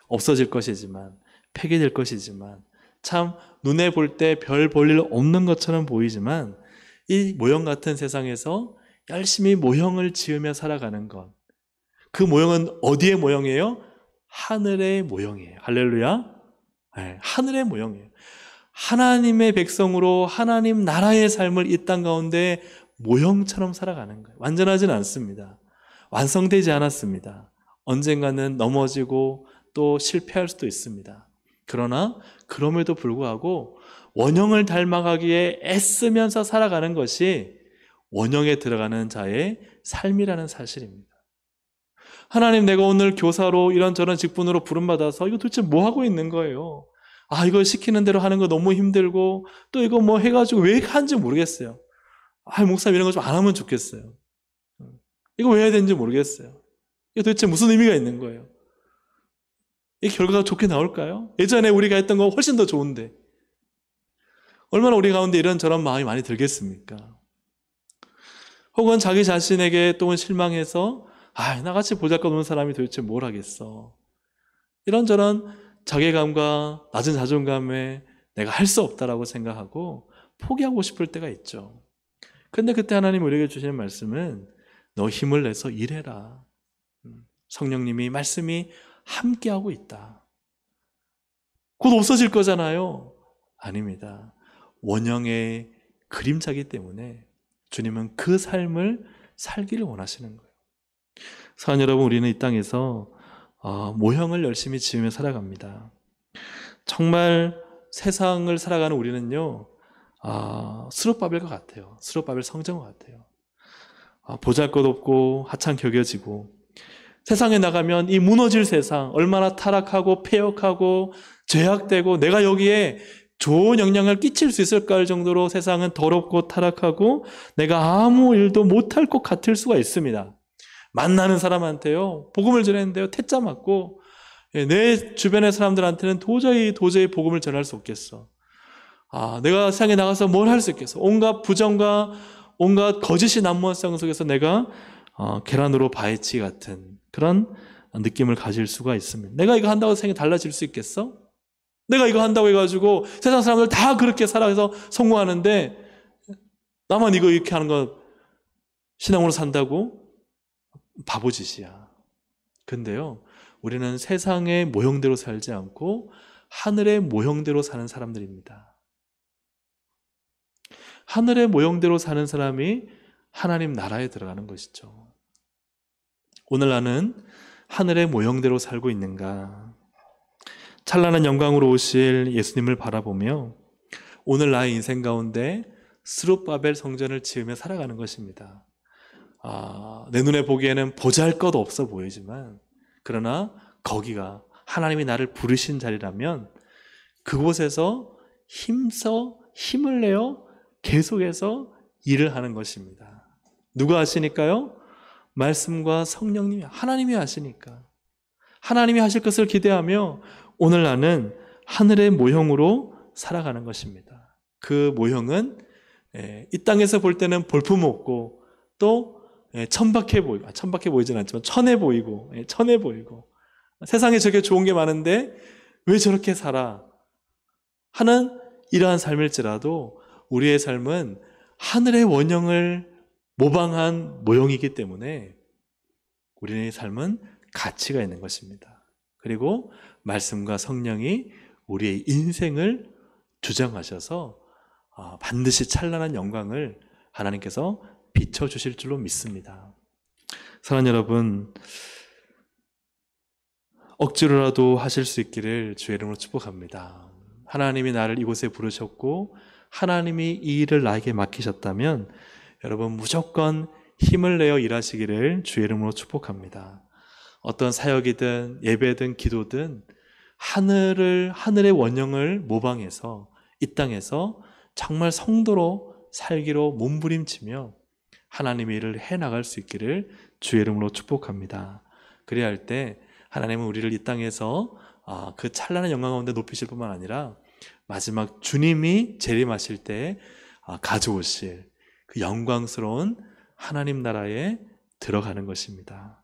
없어질 것이지만, 폐기될 것이지만, 참 눈에 볼 때 별 볼 일 없는 것처럼 보이지만, 이 모형 같은 세상에서 열심히 모형을 지으며 살아가는 것, 그 모형은 어디의 모형이에요? 하늘의 모형이에요. 할렐루야. 하늘의 모형이에요. 하나님의 백성으로 하나님 나라의 삶을 이 땅 가운데 모형처럼 살아가는 거예요. 완전하지는 않습니다. 완성되지 않았습니다. 언젠가는 넘어지고 또 실패할 수도 있습니다. 그러나 그럼에도 불구하고 원형을 닮아가기에 애쓰면서 살아가는 것이 원형에 들어가는 자의 삶이라는 사실입니다. 하나님, 내가 오늘 교사로 이런저런 직분으로 부름받아서 이거 도대체 뭐 하고 있는 거예요? 이거 시키는 대로 하는 거 너무 힘들고, 또 이거 뭐 해가지고 왜 하는지 모르겠어요. 목사님 이런 거 좀 안 하면 좋겠어요. 이거 왜 해야 되는지 모르겠어요. 이거 도대체 무슨 의미가 있는 거예요? 이 결과가 좋게 나올까요? 예전에 우리가 했던 거 훨씬 더 좋은데 얼마나 우리 가운데 이런저런 마음이 많이 들겠습니까? 혹은 자기 자신에게 또 실망해서 나같이 보잘것없는 사람이 도대체 뭘 하겠어. 이런저런 자괴감과 낮은 자존감에 내가 할 수 없다라고 생각하고 포기하고 싶을 때가 있죠. 근데 그때 하나님 우리에게 주시는 말씀은 너 힘을 내서 일해라. 성령님이 말씀이 함께하고 있다. 곧 없어질 거잖아요. 아닙니다. 원형의 그림자이기 때문에 주님은 그 삶을 살기를 원하시는 거예요. 사랑하는 여러분, 우리는 이 땅에서 모형을 열심히 지으며 살아갑니다. 정말 세상을 살아가는 우리는요, 스룹바벨과 같아요. 스룹바벨 성전과 같아요. 보잘것없고 하찮게 여겨지고 세상에 나가면 이 무너질 세상 얼마나 타락하고 폐역하고 죄악되고 내가 여기에 좋은 영향을 끼칠 수 있을까 할 정도로 세상은 더럽고 타락하고 내가 아무 일도 못할 것 같을 수가 있습니다. 만나는 사람한테요 복음을 전했는데요 퇴짜 맞고 내 주변의 사람들한테는 도저히 복음을 전할 수 없겠어. 내가 세상에 나가서 뭘 할 수 있겠어. 온갖 부정과 온갖 거짓이 난무한 세상 속에서 내가 계란으로 바위치 같은 그런 느낌을 가질 수가 있습니다. 내가 이거 한다고 세상이 달라질 수 있겠어? 내가 이거 한다고 해가지고 세상 사람들 다 그렇게 살아서 성공하는데 나만 이거 이렇게 하는 거 신앙으로 산다고? 바보짓이야. 근데요, 우리는 세상의 모형대로 살지 않고 하늘의 모형대로 사는 사람들입니다. 하늘의 모형대로 사는 사람이 하나님 나라에 들어가는 것이죠. 오늘 나는 하늘의 모형대로 살고 있는가? 찬란한 영광으로 오실 예수님을 바라보며 오늘 나의 인생 가운데 스룹바벨 성전을 지으며 살아가는 것입니다. 내 눈에 보기에는 보잘것 없어 보이지만 그러나 거기가 하나님이 나를 부르신 자리라면 그곳에서 힘을 내어 계속해서 일을 하는 것입니다. 누가 하시니까요? 말씀과 성령님이, 하나님이 하시니까. 하나님이 하실 것을 기대하며 오늘 나는 하늘의 모형으로 살아가는 것입니다. 그 모형은 이 땅에서 볼 때는 볼품없고 또 천박해 보이진 않지만 천해 보이고 세상에 저게 좋은 게 많은데 왜 저렇게 살아? 하는 이러한 삶일지라도 우리의 삶은 하늘의 원형을 모방한 모형이기 때문에 우리의 삶은 가치가 있는 것입니다. 그리고 말씀과 성령이 우리의 인생을 주장하셔서 반드시 찬란한 영광을 하나님께서 비춰주실 줄로 믿습니다. 사랑하는 여러분, 억지로라도 하실 수 있기를 주의 이름으로 축복합니다. 하나님이 나를 이곳에 부르셨고 하나님이 이 일을 나에게 맡기셨다면 여러분 무조건 힘을 내어 일하시기를 주의 이름으로 축복합니다. 어떤 사역이든 예배든 기도든 하늘의 원형을 모방해서 이 땅에서 정말 성도로 살기로 몸부림치며 하나님의 일을 해나갈 수 있기를 주의 이름으로 축복합니다. 그래야 할 때 하나님은 우리를 이 땅에서 그 찬란한 영광 가운데 높이실 뿐만 아니라 마지막 주님이 재림하실 때 가져오실 그 영광스러운 하나님 나라에 들어가는 것입니다.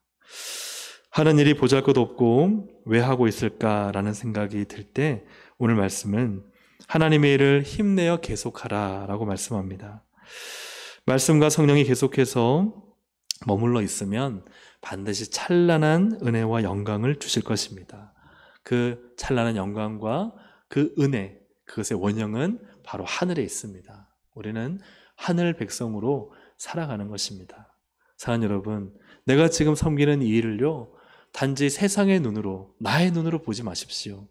하는 일이 보잘것없고 왜 하고 있을까라는 생각이 들 때 오늘 말씀은 하나님의 일을 힘내어 계속하라 라고 말씀합니다. 말씀과 성령이 계속해서 머물러 있으면 반드시 찬란한 은혜와 영광을 주실 것입니다. 그 찬란한 영광과 그 은혜, 그것의 원형은 바로 하늘에 있습니다. 우리는 하늘 백성으로 살아가는 것입니다. 사랑하는 여러분, 내가 지금 섬기는 이 일을요 단지 세상의 눈으로, 나의 눈으로 보지 마십시오.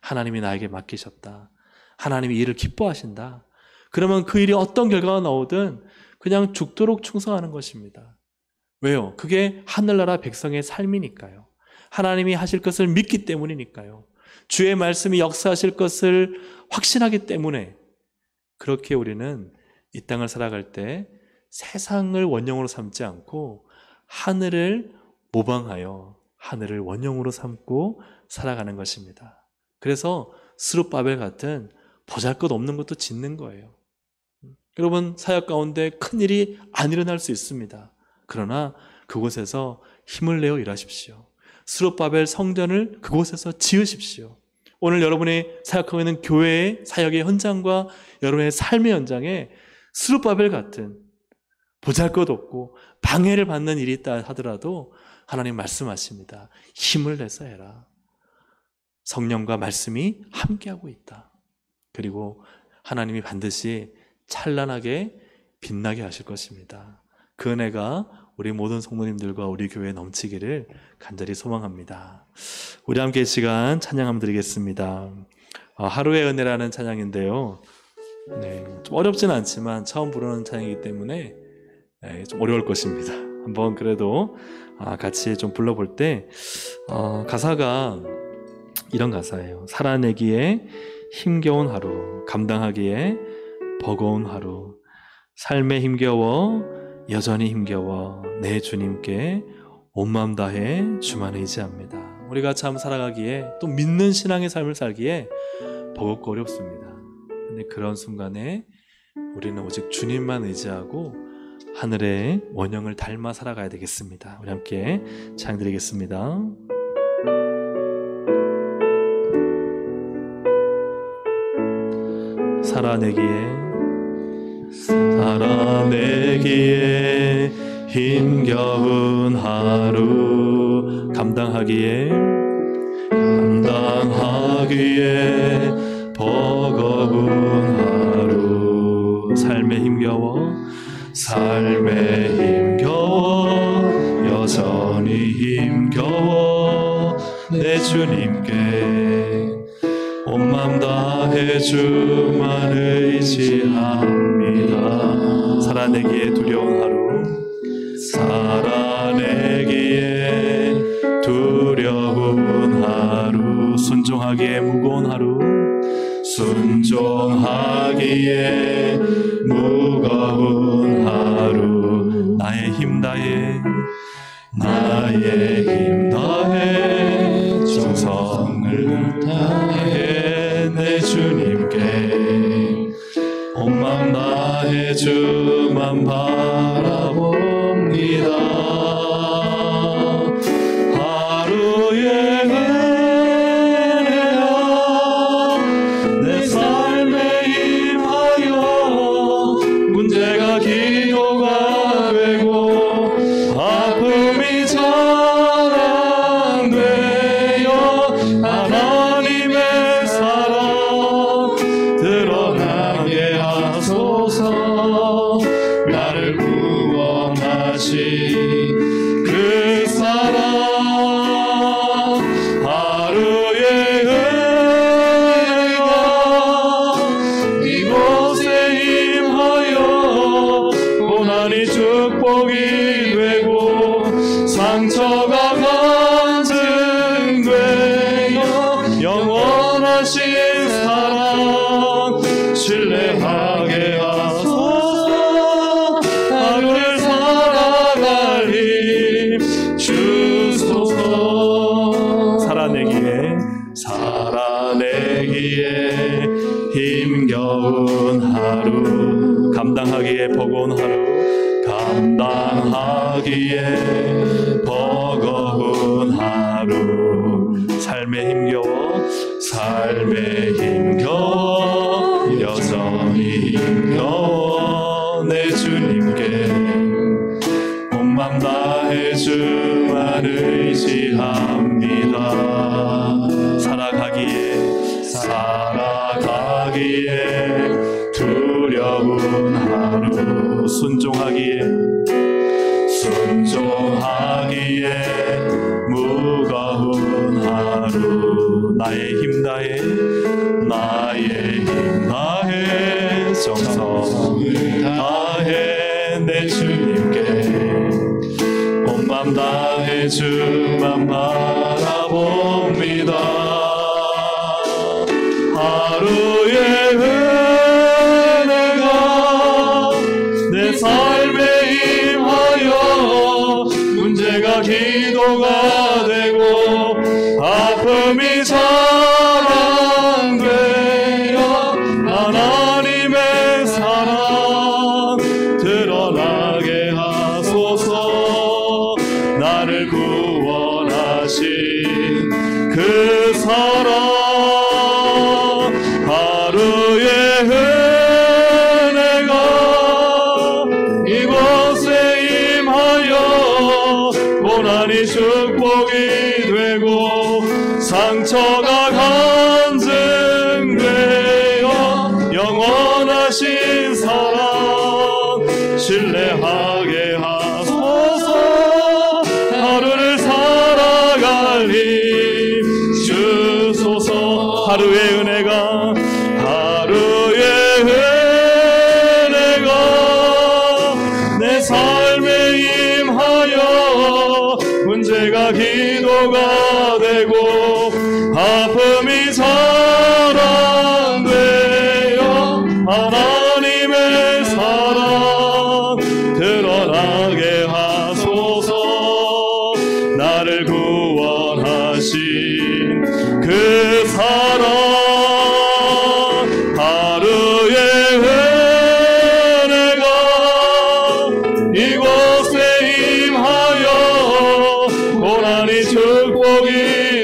하나님이 나에게 맡기셨다. 하나님이 이 일을 기뻐하신다. 그러면 그 일이 어떤 결과가 나오든 그냥 죽도록 충성하는 것입니다. 왜요? 그게 하늘나라 백성의 삶이니까요. 하나님이 하실 것을 믿기 때문이니까요. 주의 말씀이 역사하실 것을 확신하기 때문에 그렇게 우리는 이 땅을 살아갈 때 세상을 원형으로 삼지 않고 하늘을 모방하여 하늘을 원형으로 삼고 살아가는 것입니다. 그래서 스룹바벨 같은 보잘것없는 것도 짓는 거예요. 여러분, 사역 가운데 큰일이 안 일어날 수 있습니다. 그러나 그곳에서 힘을 내어 일하십시오. 스룹바벨 성전을 그곳에서 지으십시오. 오늘 여러분이 사역하고 있는 교회의 사역의 현장과 여러분의 삶의 현장에 스룹바벨 같은 보잘것없고 방해를 받는 일이 있다 하더라도 하나님 말씀하십니다. 힘을 내서 해라. 성령과 말씀이 함께하고 있다. 그리고 하나님이 반드시 찬란하게 빛나게 하실 것입니다. 그 은혜가 우리 모든 성도님들과 우리 교회에 넘치기를 간절히 소망합니다. 우리 함께 이 시간 찬양 한번 드리겠습니다. 하루의 은혜라는 찬양인데요. 좀 어렵진 않지만 처음 부르는 찬양이기 때문에 좀 어려울 것입니다. 한번 그래도 같이 좀 불러볼 때 가사가 이런 가사예요. 살아내기에 힘겨운 하루, 감당하기에 버거운 하루, 삶에 힘겨워 여전히 힘겨워 내 주님께 온 마음 다해 주만 의지합니다. 우리가 참 살아가기에 또 믿는 신앙의 삶을 살기에 버겁고 어렵습니다. 근데 그런 순간에 우리는 오직 주님만 의지하고 하늘의 원형을 닮아 살아가야 되겠습니다. 우리 함께 찬양 드리겠습니다. 살아내기에 힘겨운 하루, 감당하기에 버거운 하루, 삶에 힘겨워 여전히 힘겨워 내 주님께 온 마음 다해 주만 의지합니다. 살아내기에 두려운 하루, 두려운 하루, 순종하기에 무거운 하루, 무거운 하루, 나의 힘 다해 정성을 다해 내 주님께 온 마음 다해 주만 바라봅니다. 하루의 은혜가 내 삶에 임하여 문제가 기도가 되고 아픔이 전환되어 하나님의 사랑 드러나게 하소서. 나를 구원하신 그 사랑, 하루의 은혜가 이곳에 임하여 고난이 축복이 되고 상처가 간증되어 영원하신 사랑 신뢰하게 하소서. 하루를 살아갈 힘 주소서. 살아내기에 힘겨운 하루, 감당하기에 버거운 하루, 삶에 힘겨워 여전히 힘겨워 내 주님께 온 맘 다해 주만 의지합니다. 살아가기에 두려운 하루, 순종하기에 무거운 하루, 나의 힘 다해 정성을 다해 내 주님께 온 맘 다해 주만 바라봅니다. 하루의 은혜가 내 삶에 임하여 문제가 기도가 되고 아픔이 자랑되어 하나님의 사랑 드러나게 하소서. 나를 구원하신 그 사랑 하루의 은혜가 이곳에 임하여 고난이 축복이 되고 상처가 간증되어 영원하신 사랑 신뢰하게 하소서. 하루를 살아갈 힘 주소서. 하루의 은혜가 내 삶에 임하여 문제가 기도가 되고 아픔이 자랑되어 하나님의 사랑 드러나게 하소서. 나를 구원하신 그 사랑 하루의 은혜가 이곳에 임하여 고난이 축복이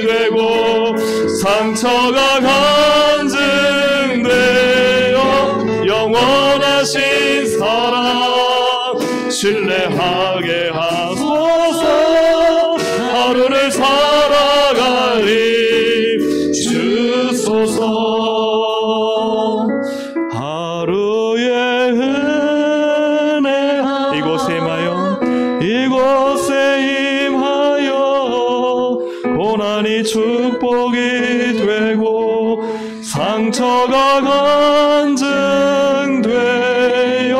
되고 상처가 간증되어 영원하신 사랑 신뢰하게 하소서. 하루를 살아갈 힘 주소서. 하루의 은혜 이곳에 임하여 고난이 축복이 되고 상처가 간증되어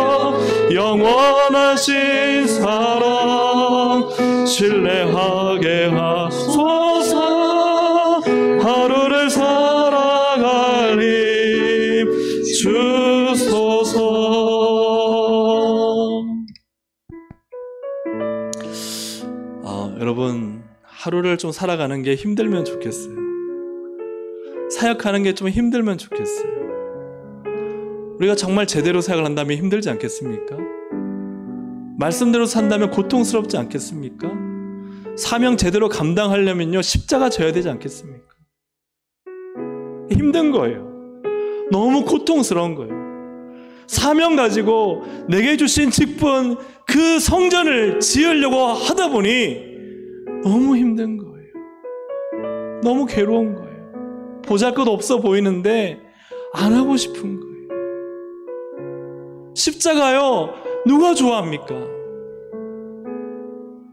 영원하신 사랑 신뢰하게 하소서. 하루를 살아갈 힘 주소서. 여러분, 하루를 좀 살아가는 게 힘들면 좋겠어요. 사역하는 게 좀 힘들면 좋겠어요. 우리가 정말 제대로 사역을 한다면 힘들지 않겠습니까? 말씀대로 산다면 고통스럽지 않겠습니까? 사명 제대로 감당하려면요, 십자가 져야 되지 않겠습니까? 힘든 거예요. 너무 고통스러운 거예요. 사명 가지고 내게 주신 직분, 그 성전을 지으려고 하다 보니 너무 힘든 거예요. 너무 괴로운 거예요. 보잘것 없어 보이는데 안 하고 싶은 거예요. 십자가요, 누가 좋아합니까?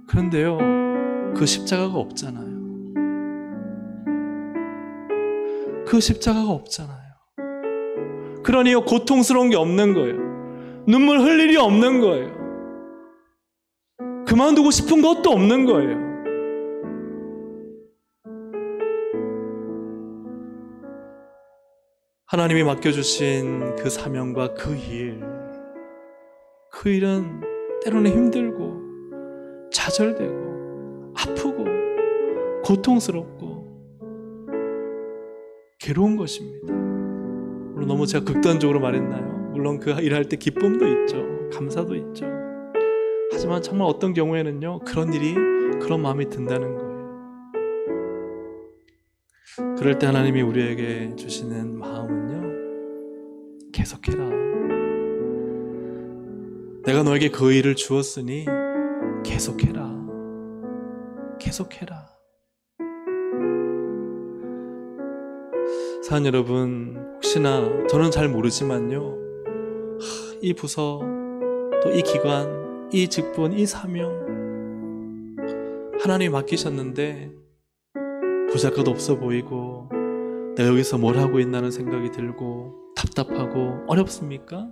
그런데요, 그 십자가가 없잖아요. 그 십자가가 없잖아요. 그러니요, 고통스러운 게 없는 거예요. 눈물 흘릴 일이 없는 거예요. 그만두고 싶은 것도 없는 거예요. 하나님이 맡겨주신 그 사명과 그 일은 때로는 힘들고 좌절되고 아프고 고통스럽고 괴로운 것입니다. 물론 너무 제가 극단적으로 말했나요? 물론 그 일할 때 기쁨도 있죠. 감사도 있죠. 하지만 정말 어떤 경우에는요, 그런 마음이 든다는 거예요. 그럴 때 하나님이 우리에게 주시는 마음은요, 계속해라. 내가 너에게 그 일을 주었으니 계속해라. 계속해라. 사랑 여러분, 혹시나 저는 잘 모르지만요, 이 부서, 또 이 기관, 이 직분, 이 사명 하나님이 맡기셨는데 보잘것 없어 보이고 내가 여기서 뭘 하고 있나는 생각이 들고 답답하고 어렵습니까?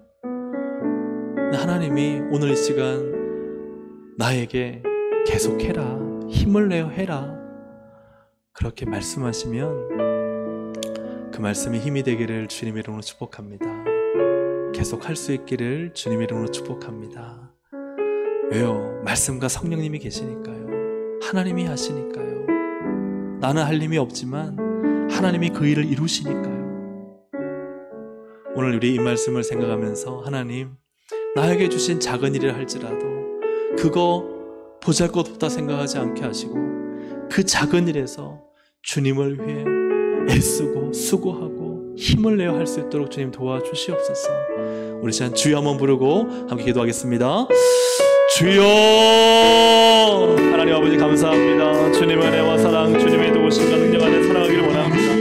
하나님이 오늘 이 시간 나에게 계속해라, 힘을 내어 해라, 그렇게 말씀하시면 그 말씀이 힘이 되기를 주님의 이름으로 축복합니다. 계속 할 수 있기를 주님의 이름으로 축복합니다. 왜요? 말씀과 성령님이 계시니까요. 하나님이 하시니까요. 나는 할 힘이 없지만 하나님이 그 일을 이루시니까요. 오늘 우리 이 말씀을 생각하면서 하나님, 나에게 주신 작은 일을 할지라도 그거 보잘것없다 생각하지 않게 하시고 그 작은 일에서 주님을 위해 애쓰고 수고하고 힘을 내어 할 수 있도록 주님 도와주시옵소서. 우리 시간 주여 한번 부르고 함께 기도하겠습니다. 주여! 하나님 아버지 감사합니다. 주님의 은혜와 사랑, 주님의 도우심과 능력 안에 살아가기를 원합니다.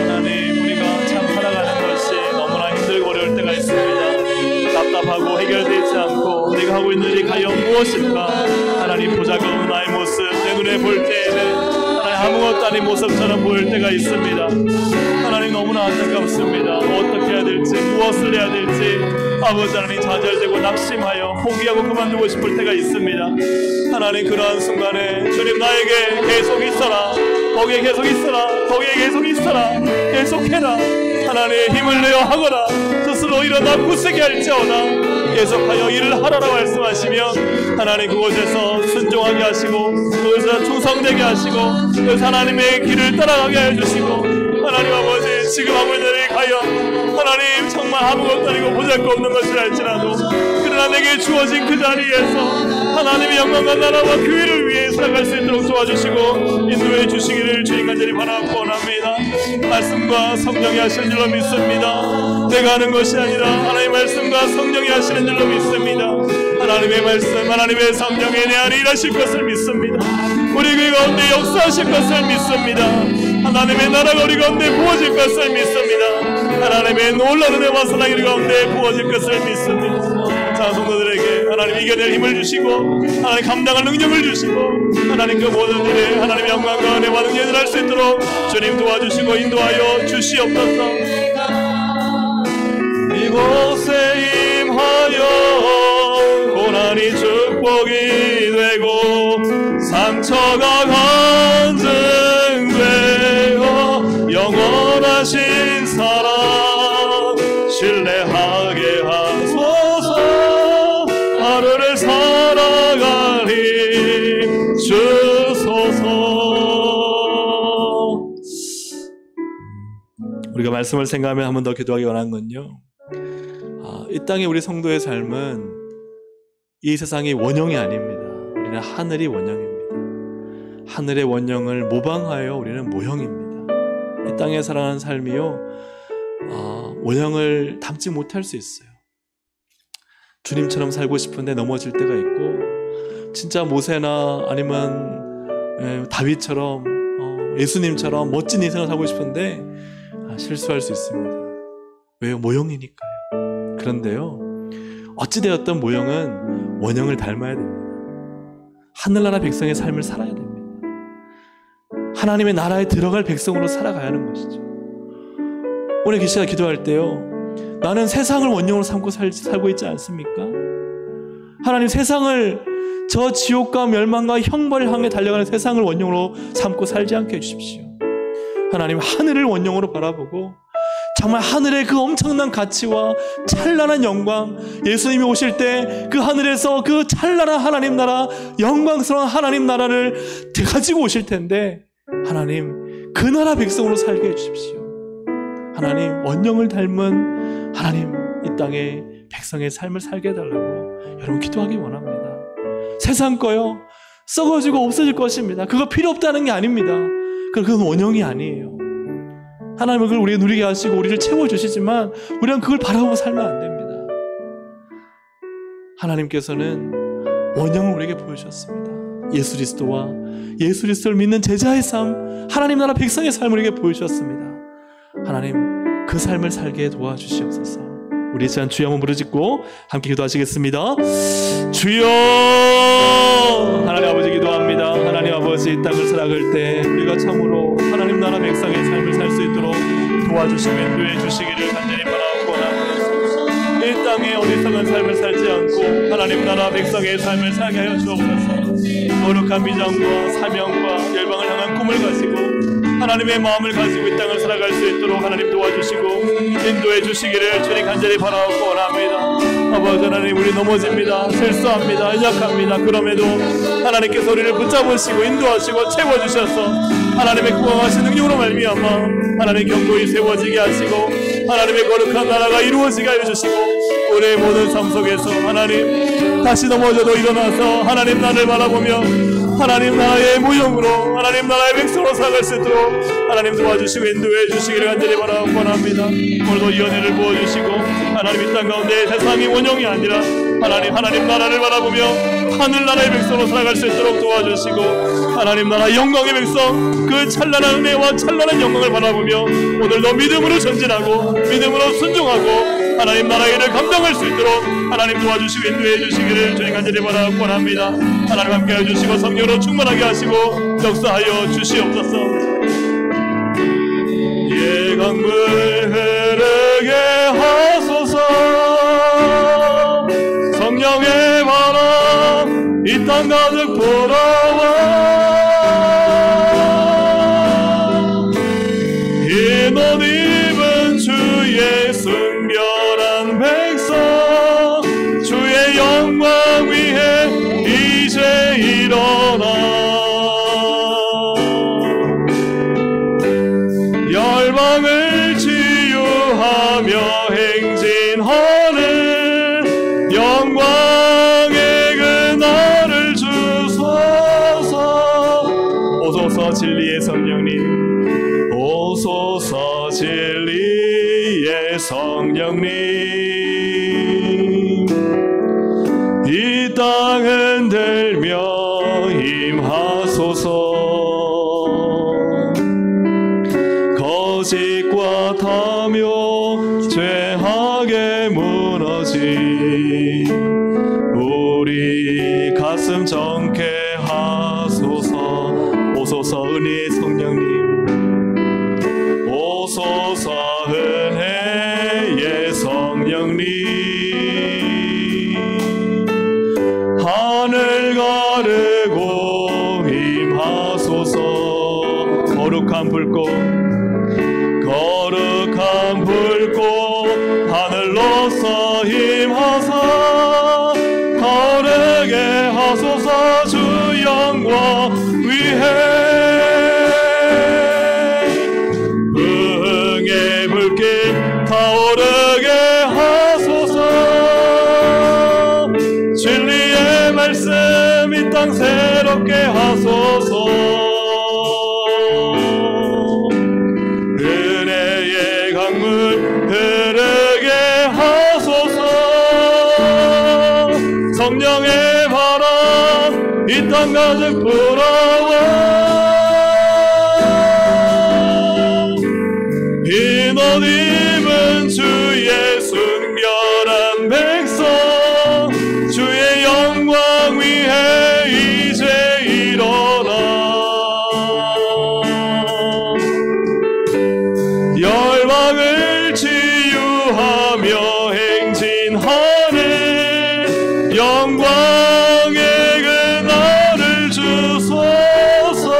하나님, 우리가 참 살아가는 것이 너무나 힘들고 어려울 때가 있습니다. 답답하고 해결되지 않고 내가 하고 있는 일이 과연 무엇일까? 하나님, 보잘것없는 나의 모습 내 눈에 볼 때에는 하나님 아무것도 아닌 모습처럼 보일 때가 있습니다. 하나님, 너무나 안타깝습니다. 어떻게 해야 될지, 무엇을 해야 될지 아버지 하나님 좌절되고 낙심하여 포기하고 그만두고 싶을 때가 있습니다. 하나님, 그러한 순간에 주님, 나에게 계속 있어라, 거기에 계속 있어라, 거기에 계속 있어라, 계속해라. 하나님, 힘을 내어 하거라. 스스로 일어나 굳세게 할지어다. 계속하여 일을 하라라고 말씀하시면 하나님, 그곳에서 순종하게 하시고 그곳에서 충성되게 하시고 그래서 하나님의 길을 따라가게 해주시고, 하나님 아버지, 지금 하고 있는 일이 과연 하나님 정말 아무것도 아니고 보잘것없는 것이라 할지라도 그러나 내게 주어진 그 자리에서 하나님의 영광과 나라와 교회를 위해 살아갈 수 있도록 도와주시고 인도해 주시기를 주님 간절히 바라고 원합니다. 말씀과 성령이 하시는 줄로 믿습니다. 내가 하는 것이 아니라 하나님의 말씀과 성령이 하시는 줄로 믿습니다. 하나님의 말씀, 하나님의 성령이 내 안에 일하실 것을 믿습니다. 우리 교회 가운데 역사하실 것을 믿습니다. 하나님의 나라가 우리 가운데 부어질 것을 믿습니다. 하나님의 놀라운 은혜와 사랑이 우리 가운데 부어질 것을 믿습니다. 자, 성도들에게 하나님 이겨낼 힘을 주시고 하나님 감당할 능력을 주시고 하나님 그 모든 일에 하나님의 영광과 은혜와 능력을 할 수 있도록 주님 도와주시고 인도하여 주시옵소서. 이곳에 임하여 고난이 축복이 되고 상처가 간증되어 영원하신 사랑 신뢰하게 하소서. 하루를 살아갈 힘 주소서. 우리가 말씀을 생각하면 한 번 더 기도하기 원하는 건요, 이 땅의 우리 성도의 삶은 이 세상이 원형이 아닙니다. 우리는 하늘이 원형입니다. 하늘의 원형을 모방하여 우리는 모형입니다. 이 땅에 살아가는 삶이요, 원형을 담지 못할 수 있어요. 주님처럼 살고 싶은데 넘어질 때가 있고, 진짜 모세나 아니면 다윗처럼 예수님처럼 멋진 인생을 살고 싶은데 실수할 수 있습니다. 왜요? 모형이니까요. 그런데요, 어찌되었던 모형은 원형을 닮아야 됩니다. 하늘나라 백성의 삶을 살아야 됩니다. 하나님의 나라에 들어갈 백성으로 살아가야 하는 것이죠. 오늘 계시다 기도할 때요, 나는 세상을 원형으로 삼고 살고 있지 않습니까? 하나님, 세상을, 저 지옥과 멸망과 형벌을 향해 달려가는 세상을 원형으로 삼고 살지 않게 해주십시오. 하나님, 하늘을 원형으로 바라보고 정말 하늘의 그 엄청난 가치와 찬란한 영광, 예수님이 오실 때 그 하늘에서 그 찬란한 하나님 나라, 영광스러운 하나님 나라를 가지고 오실 텐데, 하나님 그 나라 백성으로 살게 해주십시오. 하나님, 원형을 닮은 하나님 이 땅에 백성의 삶을 살게 해달라고 여러분 기도하기 원합니다. 세상 거요, 썩어지고 없어질 것입니다. 그거 필요 없다는 게 아닙니다. 그건 원형이 아니에요. 하나님은 그걸 우리가 누리게 하시고 우리를 채워주시지만 우리는 그걸 바라보고 살면 안 됩니다. 하나님께서는 원형을 우리에게 보여주셨습니다. 예수 그리스도와 예수 그리스도를 믿는 제자의 삶, 하나님 나라 백성의 삶을 우리에게 보여주셨습니다. 하나님, 그 삶을 살게 도와주시옵소서. 우리 시간 주여 한번 부르짖고 함께 기도하시겠습니다. 주여! 하나님 아버지 기도합니다. 하나님 아버지, 이 땅을 살아갈 때 우리가 참으로 하나님 나라 백성의 삶을 살 수 있도록 도와주시고 인도해 주시기를 간절히 바라고 원합니다. 이 땅에 어리석은 삶을 살지 않고 하나님 나라 백성의 삶을 살게 하여 주옵소서. 거룩한 비전과 사명과 열방을 향한 꿈을 가지고 하나님의 마음을 가지고 이 땅을 살아갈 수 있도록 하나님 도와주시고 인도해 주시기를 주님 간절히 바라옵고 원합니다. 아버지 하나님, 우리 넘어집니다. 실수합니다. 연약합니다. 그럼에도 하나님께서 우리를 붙잡으시고 인도하시고 채워주셔서 하나님의 구원하신 능력으로 말미암아 하나님의 경고히 세워지게 하시고 하나님의 거룩한 나라가 이루어지게 해주시고 우리의 모든 삶 속에서 하나님 다시 넘어져도 일어나서 하나님 나라를 바라보며 하나님 나라의 모형으로 하나님 나라의 백성으로 살아갈 수 있도록 하나님 도와주시고 인도해 주시기를 간절히 바라옵고 원합니다. 오늘도 이 은혜를 부어주시고 하나님 이 땅 가운데 세상이 원형이 아니라 하나님 나라를 바라보며 하늘나라의 백성으로 살아갈 수 있도록 도와주시고 하나님 나라 영광의 백성 그 찬란한 은혜와 찬란한 영광을 바라보며 오늘도 믿음으로 전진하고 믿음으로 순종하고 하나님 나라의 일을 감당할 수 있도록 하나님 도와주시고 인도해 주시기를 주님 간절히 바라옵고 원합니다. 하나님 함께해 주시고 성령으로 충만하게 하시고 역사하여 주시옵소서. 예 강물 흐르게 하소서. 성령의 바람 이 땅 가득 불어와 흰 옷 입은 주의 순결한 백성 주의 영광 위에 이제 일어나 열방을 치유하며 행진하는 영광의 그날을 주소서. 오소서 진리의 성령님, 오소서 진리의 성령님, 이 땅 흔들며 임하소서. 거짓과 탐욕 죄악에 무너진 우리 가슴 정케 하소서. 오소서 은혜의 성령님, 오소서 은혜의 성령님, 하늘 가르고 임하소서. 거룩한 불꽃 하늘로서 임하사 거르게 하소서. 주 영광 위에 응의 불길 타오르게 하소서. 진리의 말씀 이 땅 새롭게 하소서. 은혜의 강물 흐르게 하소서. 성령의 바람 이 땅 가득 불어와 흰 옷 입은 주의 순결한 백성 주의 영광 위에 이제 일어나 열방을 치유하며 행진하는 영광의 그날을 주소서.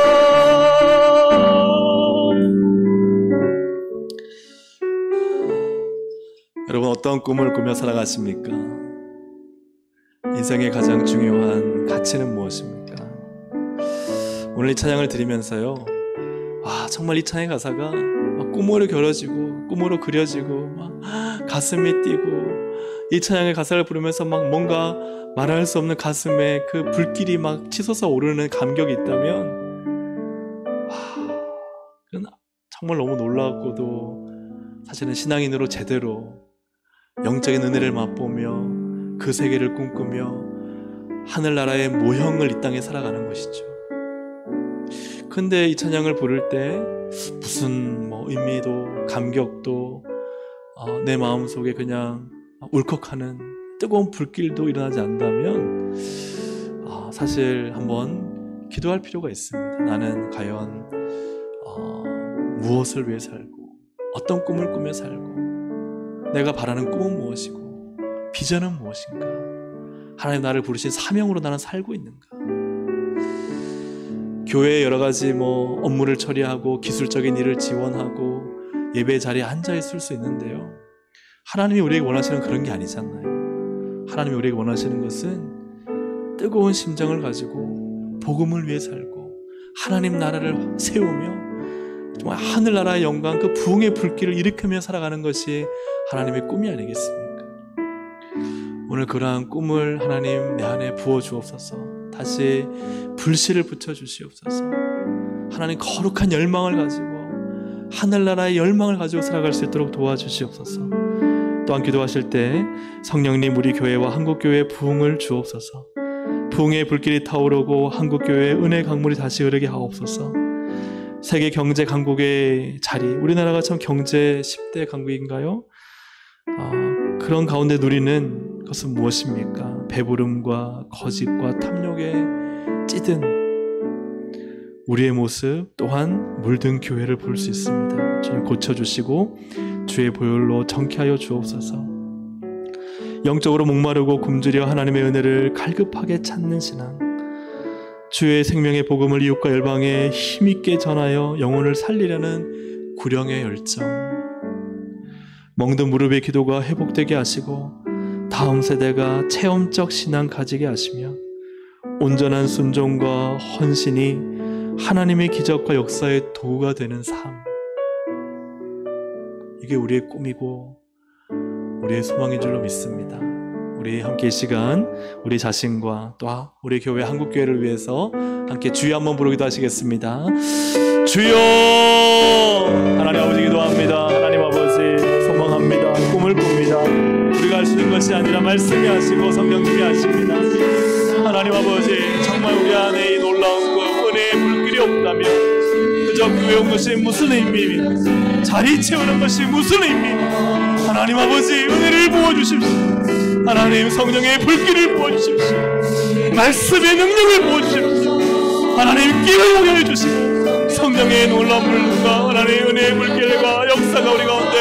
여러분, 어떤 꿈을 꾸며 살아가십니까? 인생의 가장 중요한 가치는 무엇입니까? 오늘 이 찬양을 드리면서요, 정말 이 찬양의 가사가 막 꿈으로 겨뤄지고 꿈으로 그려지고 막 가슴이 뛰고, 이 찬양의 가사를 부르면서 막 뭔가 말할 수 없는 가슴에 그 불길이 막 치솟아 오르는 감격이 있다면 그건 정말 너무 놀랍고도 사실은 신앙인으로 제대로 영적인 은혜를 맛보며 그 세계를 꿈꾸며 하늘나라의 모형을 이 땅에 살아가는 것이죠. 근데 이 찬양을 부를 때 무슨 의미도 감격도 내 마음속에 그냥 울컥하는 뜨거운 불길도 일어나지 않는다면 사실 한번 기도할 필요가 있습니다. 나는 과연 무엇을 위해 살고 어떤 꿈을 꾸며 살고 내가 바라는 꿈은 무엇이고 비전은 무엇인가, 하나님 나를 부르신 사명으로 나는 살고 있는가. 교회에 여러 가지 업무를 처리하고 기술적인 일을 지원하고 예배 자리에 앉아 있을 수 있는데요, 하나님이 우리에게 원하시는 그런 게 아니잖아요. 하나님이 우리에게 원하시는 것은 뜨거운 심정을 가지고 복음을 위해 살고 하나님 나라를 세우며 정말 하늘나라의 영광, 그 부흥의 불길을 일으키며 살아가는 것이 하나님의 꿈이 아니겠습니까? 오늘 그러한 꿈을 하나님 내 안에 부어주옵소서. 다시 불씨를 붙여주시옵소서. 하나님 거룩한 열망을 가지고 하늘나라의 열망을 가지고 살아갈 수 있도록 도와주시옵소서. 또한 기도하실 때 성령님 우리 교회와 한국교회의 부흥을 주옵소서. 부흥의 불길이 타오르고 한국교회의 은혜 강물이 다시 흐르게 하옵소서. 세계 경제 강국의 자리, 우리나라가 참 경제 10대 강국인가요? 그런 가운데 누리는 것은 무엇입니까? 배부름과 거짓과 탐욕에 찌든 우리의 모습 또한 물든 교회를 볼 수 있습니다. 주님 고쳐주시고 주의 보혈로 정케하여 주옵소서. 영적으로 목마르고 굶주려 하나님의 은혜를 갈급하게 찾는 신앙, 주의 생명의 복음을 이웃과 열방에 힘있게 전하여 영혼을 살리려는 구령의 열정, 멍든 무릎의 기도가 회복되게 하시고 다음 세대가 체험적 신앙 가지게 하시며 온전한 순종과 헌신이 하나님의 기적과 역사의 도구가 되는 삶, 이게 우리의 꿈이고 우리의 소망인 줄로 믿습니다. 우리 함께 이 시간 우리 자신과 또 우리 교회 한국교회를 위해서 함께 주여 한번 부르기도 하시겠습니다. 주여! 하나님 아버지 기도합니다. 하나님 아버지 소망합니다. 꿈을 꿉니다. 우리가 할 수 있는 것이 아니라 말씀이 하시고 성령님이 하십니다. 하나님 아버지, 정말 우리 안에 이 놀라운 그 은혜의 불길이 없다면 그저 교회 온 것이 무슨 의미입니까? 자리 채우는 것이 무슨 의미입니까? 하나님 아버지, 은혜를 부어주십시오. 하나님 성령의 불길을 부어주십시오. 말씀의 능력을 부어주십시오. 하나님 끼를 하게 해주시고 성령의 놀라운 물과 하나님의 은혜의 불길과 역사가 우리 가운데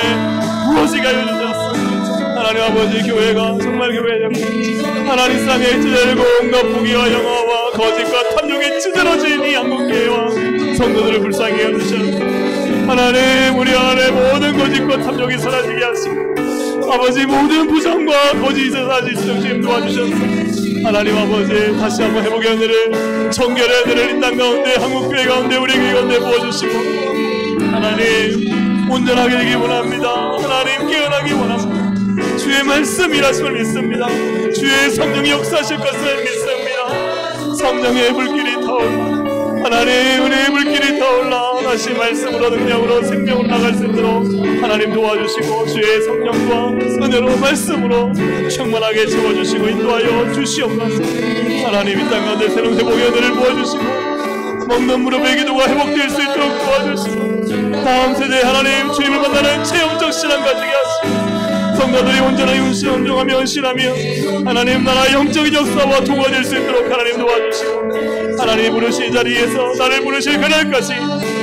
부어지게 하여 주셨습니다. 하나님 아버지, 교회가 정말 교회가 하나님 땅에 찢어지고 온갖 부귀와 영화와 거짓과 탐욕에 찢어진 이 한국교회와 성도들을 불쌍히 여주셨습니다. 하나님, 우리 안에 모든 거짓과 탐욕이 사라지게 하시고 아버지, 모든 부정과 거짓이 사라질 수 있도록 도와주셨습니다. 하나님 아버지, 다시 한번 회복의 은혜를, 정결의 은혜를 이 땅 가운데, 한국교회 가운데, 우리 교회 가운데 부어주시고 하나님 온전하게 되기 원합니다. 하나님 깨어나기 원합니다. 주의 말씀 일하심을 믿습니다. 주의 성령이 역사하실 것을 믿습니다. 성령의 불길이 타올라, 하나님 은혜의 불길이 타올라 다시 말씀으로 능력으로 생명으로 나갈 수 있도록 하나님 도와주시고 주의 성령과 은혜로 말씀으로 충만하게 채워주시고 인도하여 주시옵소서. 하나님 이 땅 가운데 새로운 회복의 은혜를 부어주시고 먹는 무릎의 기도가 회복될 수 있도록 도와주시고 다음 세대 하나님 주님을 만나는 체험적 신앙 가지게 하시고 성도들이 온전하게 온전하며 헌신하며 하나님 나라의 영적인 역사와 도구가 될 수 있도록 하나님 도와주시고 하나님 부르신 자리에서 나를 부르실 그날까지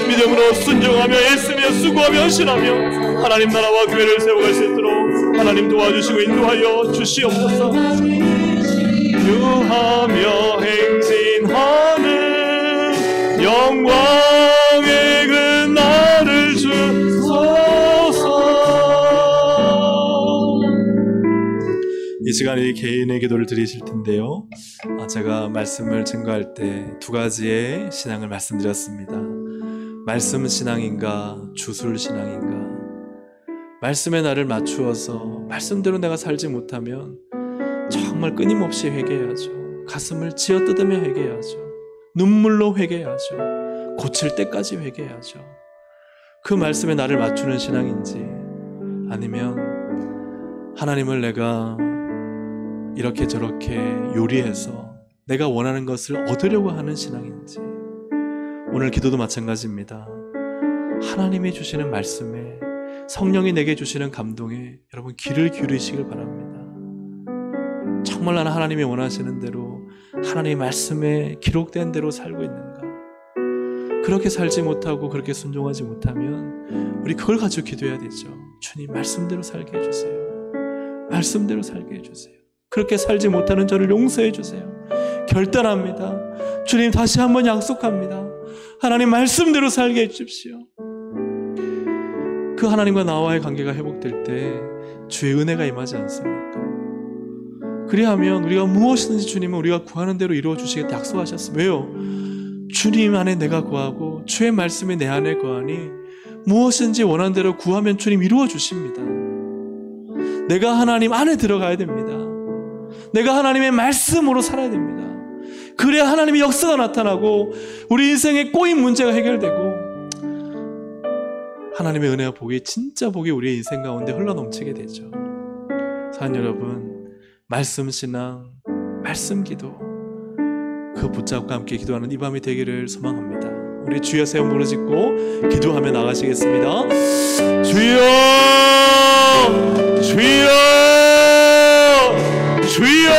믿음으로 순종하며 애쓰며 수고하며 헌신하며 하나님 나라와 교회를 세워갈 수 있도록 하나님 도와주시고 인도하여 주시옵소서. 유하며 행진하는 영광의 그 나를 주소서. 이 시간에 개인의 기도를 드리실 텐데요, 제가 말씀을 증거할 때 두 가지의 신앙을 말씀드렸습니다. 말씀 신앙인가 주술 신앙인가. 말씀에 나를 맞추어서 말씀대로 내가 살지 못하면 정말 끊임없이 회개해야죠. 가슴을 쥐어뜯으며 회개해야죠. 눈물로 회개해야죠. 고칠 때까지 회개해야죠. 그 말씀에 나를 맞추는 신앙인지 아니면 하나님을 내가 이렇게 저렇게 요리해서 내가 원하는 것을 얻으려고 하는 신앙인지. 오늘 기도도 마찬가지입니다. 하나님이 주시는 말씀에 성령이 내게 주시는 감동에 여러분 귀를 기울이시길 바랍니다. 정말 나는 하나님이 원하시는 대로 하나님의 말씀에 기록된 대로 살고 있는가. 그렇게 살지 못하고 그렇게 순종하지 못하면 우리 그걸 가지고 기도해야 되죠. 주님 말씀대로 살게 해주세요. 말씀대로 살게 해주세요. 그렇게 살지 못하는 저를 용서해 주세요. 결단합니다. 주님 다시 한번 약속합니다. 하나님 말씀대로 살게 해주십시오. 그 하나님과 나와의 관계가 회복될 때 주의 은혜가 임하지 않습니까? 그리하면 우리가 무엇이든지 주님은 우리가 구하는 대로 이루어 주시겠다 약속하셨습니다. 왜요? 주님 안에 내가 구하고 주의 말씀이 내 안에 거하니 무엇인지 원하는 대로 구하면 주님 이루어 주십니다. 내가 하나님 안에 들어가야 됩니다. 내가 하나님의 말씀으로 살아야 됩니다. 그래야 하나님의 역사가 나타나고 우리 인생의 꼬인 문제가 해결되고 하나님의 은혜와 복이 진짜 복이 우리의 인생 가운데 흘러넘치게 되죠. 사랑하는 여러분, 말씀 신앙, 말씀 기도 그 붙잡고 함께 기도하는 이 밤이 되기를 소망합니다. 우리 주여 세 번 부르짖고 기도하며 나가시겠습니다. 주여 주여 주여.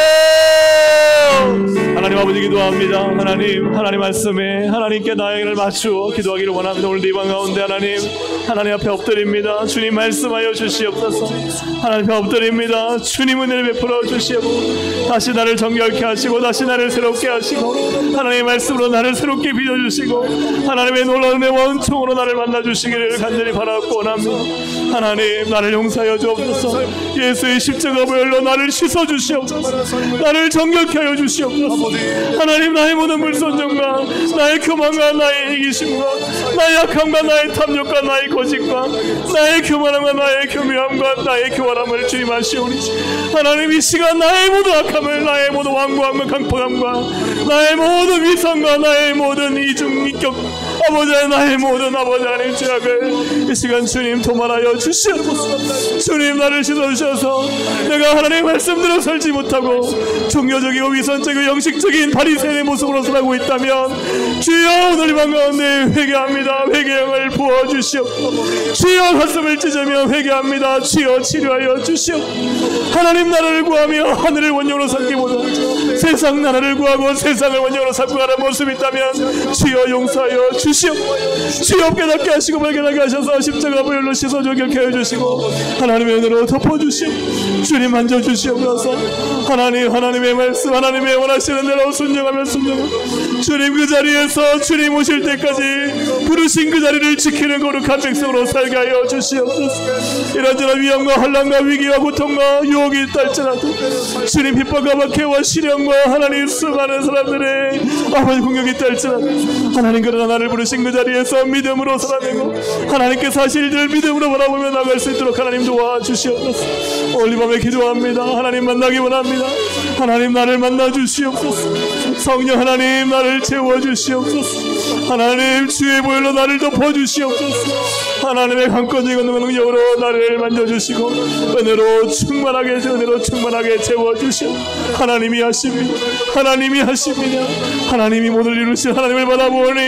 하나님 아버지 기도합니다. 하나님 말씀에 하나님께 나에게를 맞추어 기도하기를 원합니다. 오늘 이 방 가운데 하나님 앞에 엎드립니다. 주님 말씀하여 주시옵소서. 하나님 앞에 엎드립니다. 주님 은혜를 베풀어 주시옵소서. 다시 나를 정결케 하시고 다시 나를 새롭게 하시고 하나님의 말씀으로 나를 새롭게 빚어주시고 하나님의 놀라운 은혜와 은총으로 나를 만나주시기를 간절히 바라고 원합니다. 하나님 나를 용서하여 주옵소서. 예수의 십자가 보혈로 나를 씻어주시옵소서. 나를 정결케 하여 주시옵소서. 하나님 나의 모든 물선정과 나의 교만과 나의 이기심과 나의 약함과 나의 탐욕과 나의 거짓과 나의 교만함과 나의 교묘함과 나의 교활함을 주님 아시오니 하나님 이 시간 나의 모든 악함을 나의 모든 완고함과 강포함과 나의 모든 위선과 나의 모든 이중인격 아버지 나의 모든 아버지 하나님 죄악을 이 시간 주님 도말하여 주시옵소서. 주님 나를 씻어주셔서 내가 하나님의 말씀대로 살지 못하고 종교적이고 위선적이고 영식적인 바리새인의 모습으로 살고 있다면 주여 오늘 이 방 가운데 회개합니다. 회개형을 부어주시옵소서. 주여 가슴을 찢으며 회개합니다. 주여 치료하여 주시옵소서. 하나님 나라를 구하며 하늘을 원형으로 삼기보다 세상 나라를 구하고 세상을 원형으로 삼고 가는 모습이 있다면 주여 용서하여 주시옵소서. 주여 깨닫게 하시고 발견하게 하셔서 십자가 보혈로 씻어 정결케 해주시고 하나님의 은혜로 덮어주시옵소서. 주님 만져주시옵소서. 하나님의 말씀 하나님의 원하시는 대로 순종하며 주님 그 자리에서 주님 오실 때까지 부르신 그 자리를 지키는 거룩한 백성으로 살게 하여 주시옵소서. 이런저런 위험과 환난과 위기와 고통과 유혹이 있다 할지라도 주님 핍박과 박해와 시련과 하나님 수많은 사람들의 아버지 공격이 있다 할지라도 하나님 그러나 나를 부르신 그 자리에서 믿음으로 살아내고 하나님께 사실들을 믿음으로 바라보며 나갈 수 있도록 하나님 도와주시옵소서. 오늘 밤에 기도합니다. 하나님 만나기 원합니다. 하나님 나를 만나 주시옵소서. 성령 하나님 나를 채워주시옵소서. 하나님 주의 보혈로 나를 덮어주시옵소서. 하나님의 강권적인 능력으로 나를 만져주시고 은혜로 충만하게 채워주시옵소서. 하나님이 하십니다. 하나님이 모든 이루신 하나님을 바라보니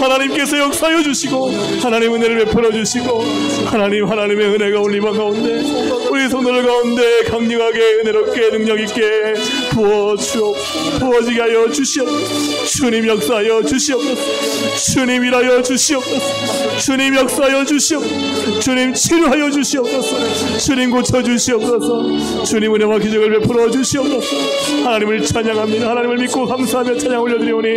하나님께서 역사하여 주시고 하나님 은혜를 베풀어 주시고 하나님의 은혜가 우리 방 가운데 우리 성도들 가운데 강력하게 은혜롭게 능력있게 부어지게 하여 주시옵소서. 주님 역사하여 주시옵소서. 주님 일하여 주시옵소서. 주님 역사하여 주시옵소서. 주님 치료하여 주시옵소서. 주님 고쳐주시옵소서. 주님 은혜와 기적을 베풀어 주시옵소서. 하나님을 찬양합니다. 하나님을 믿고 감사하며 찬양 올려드리오니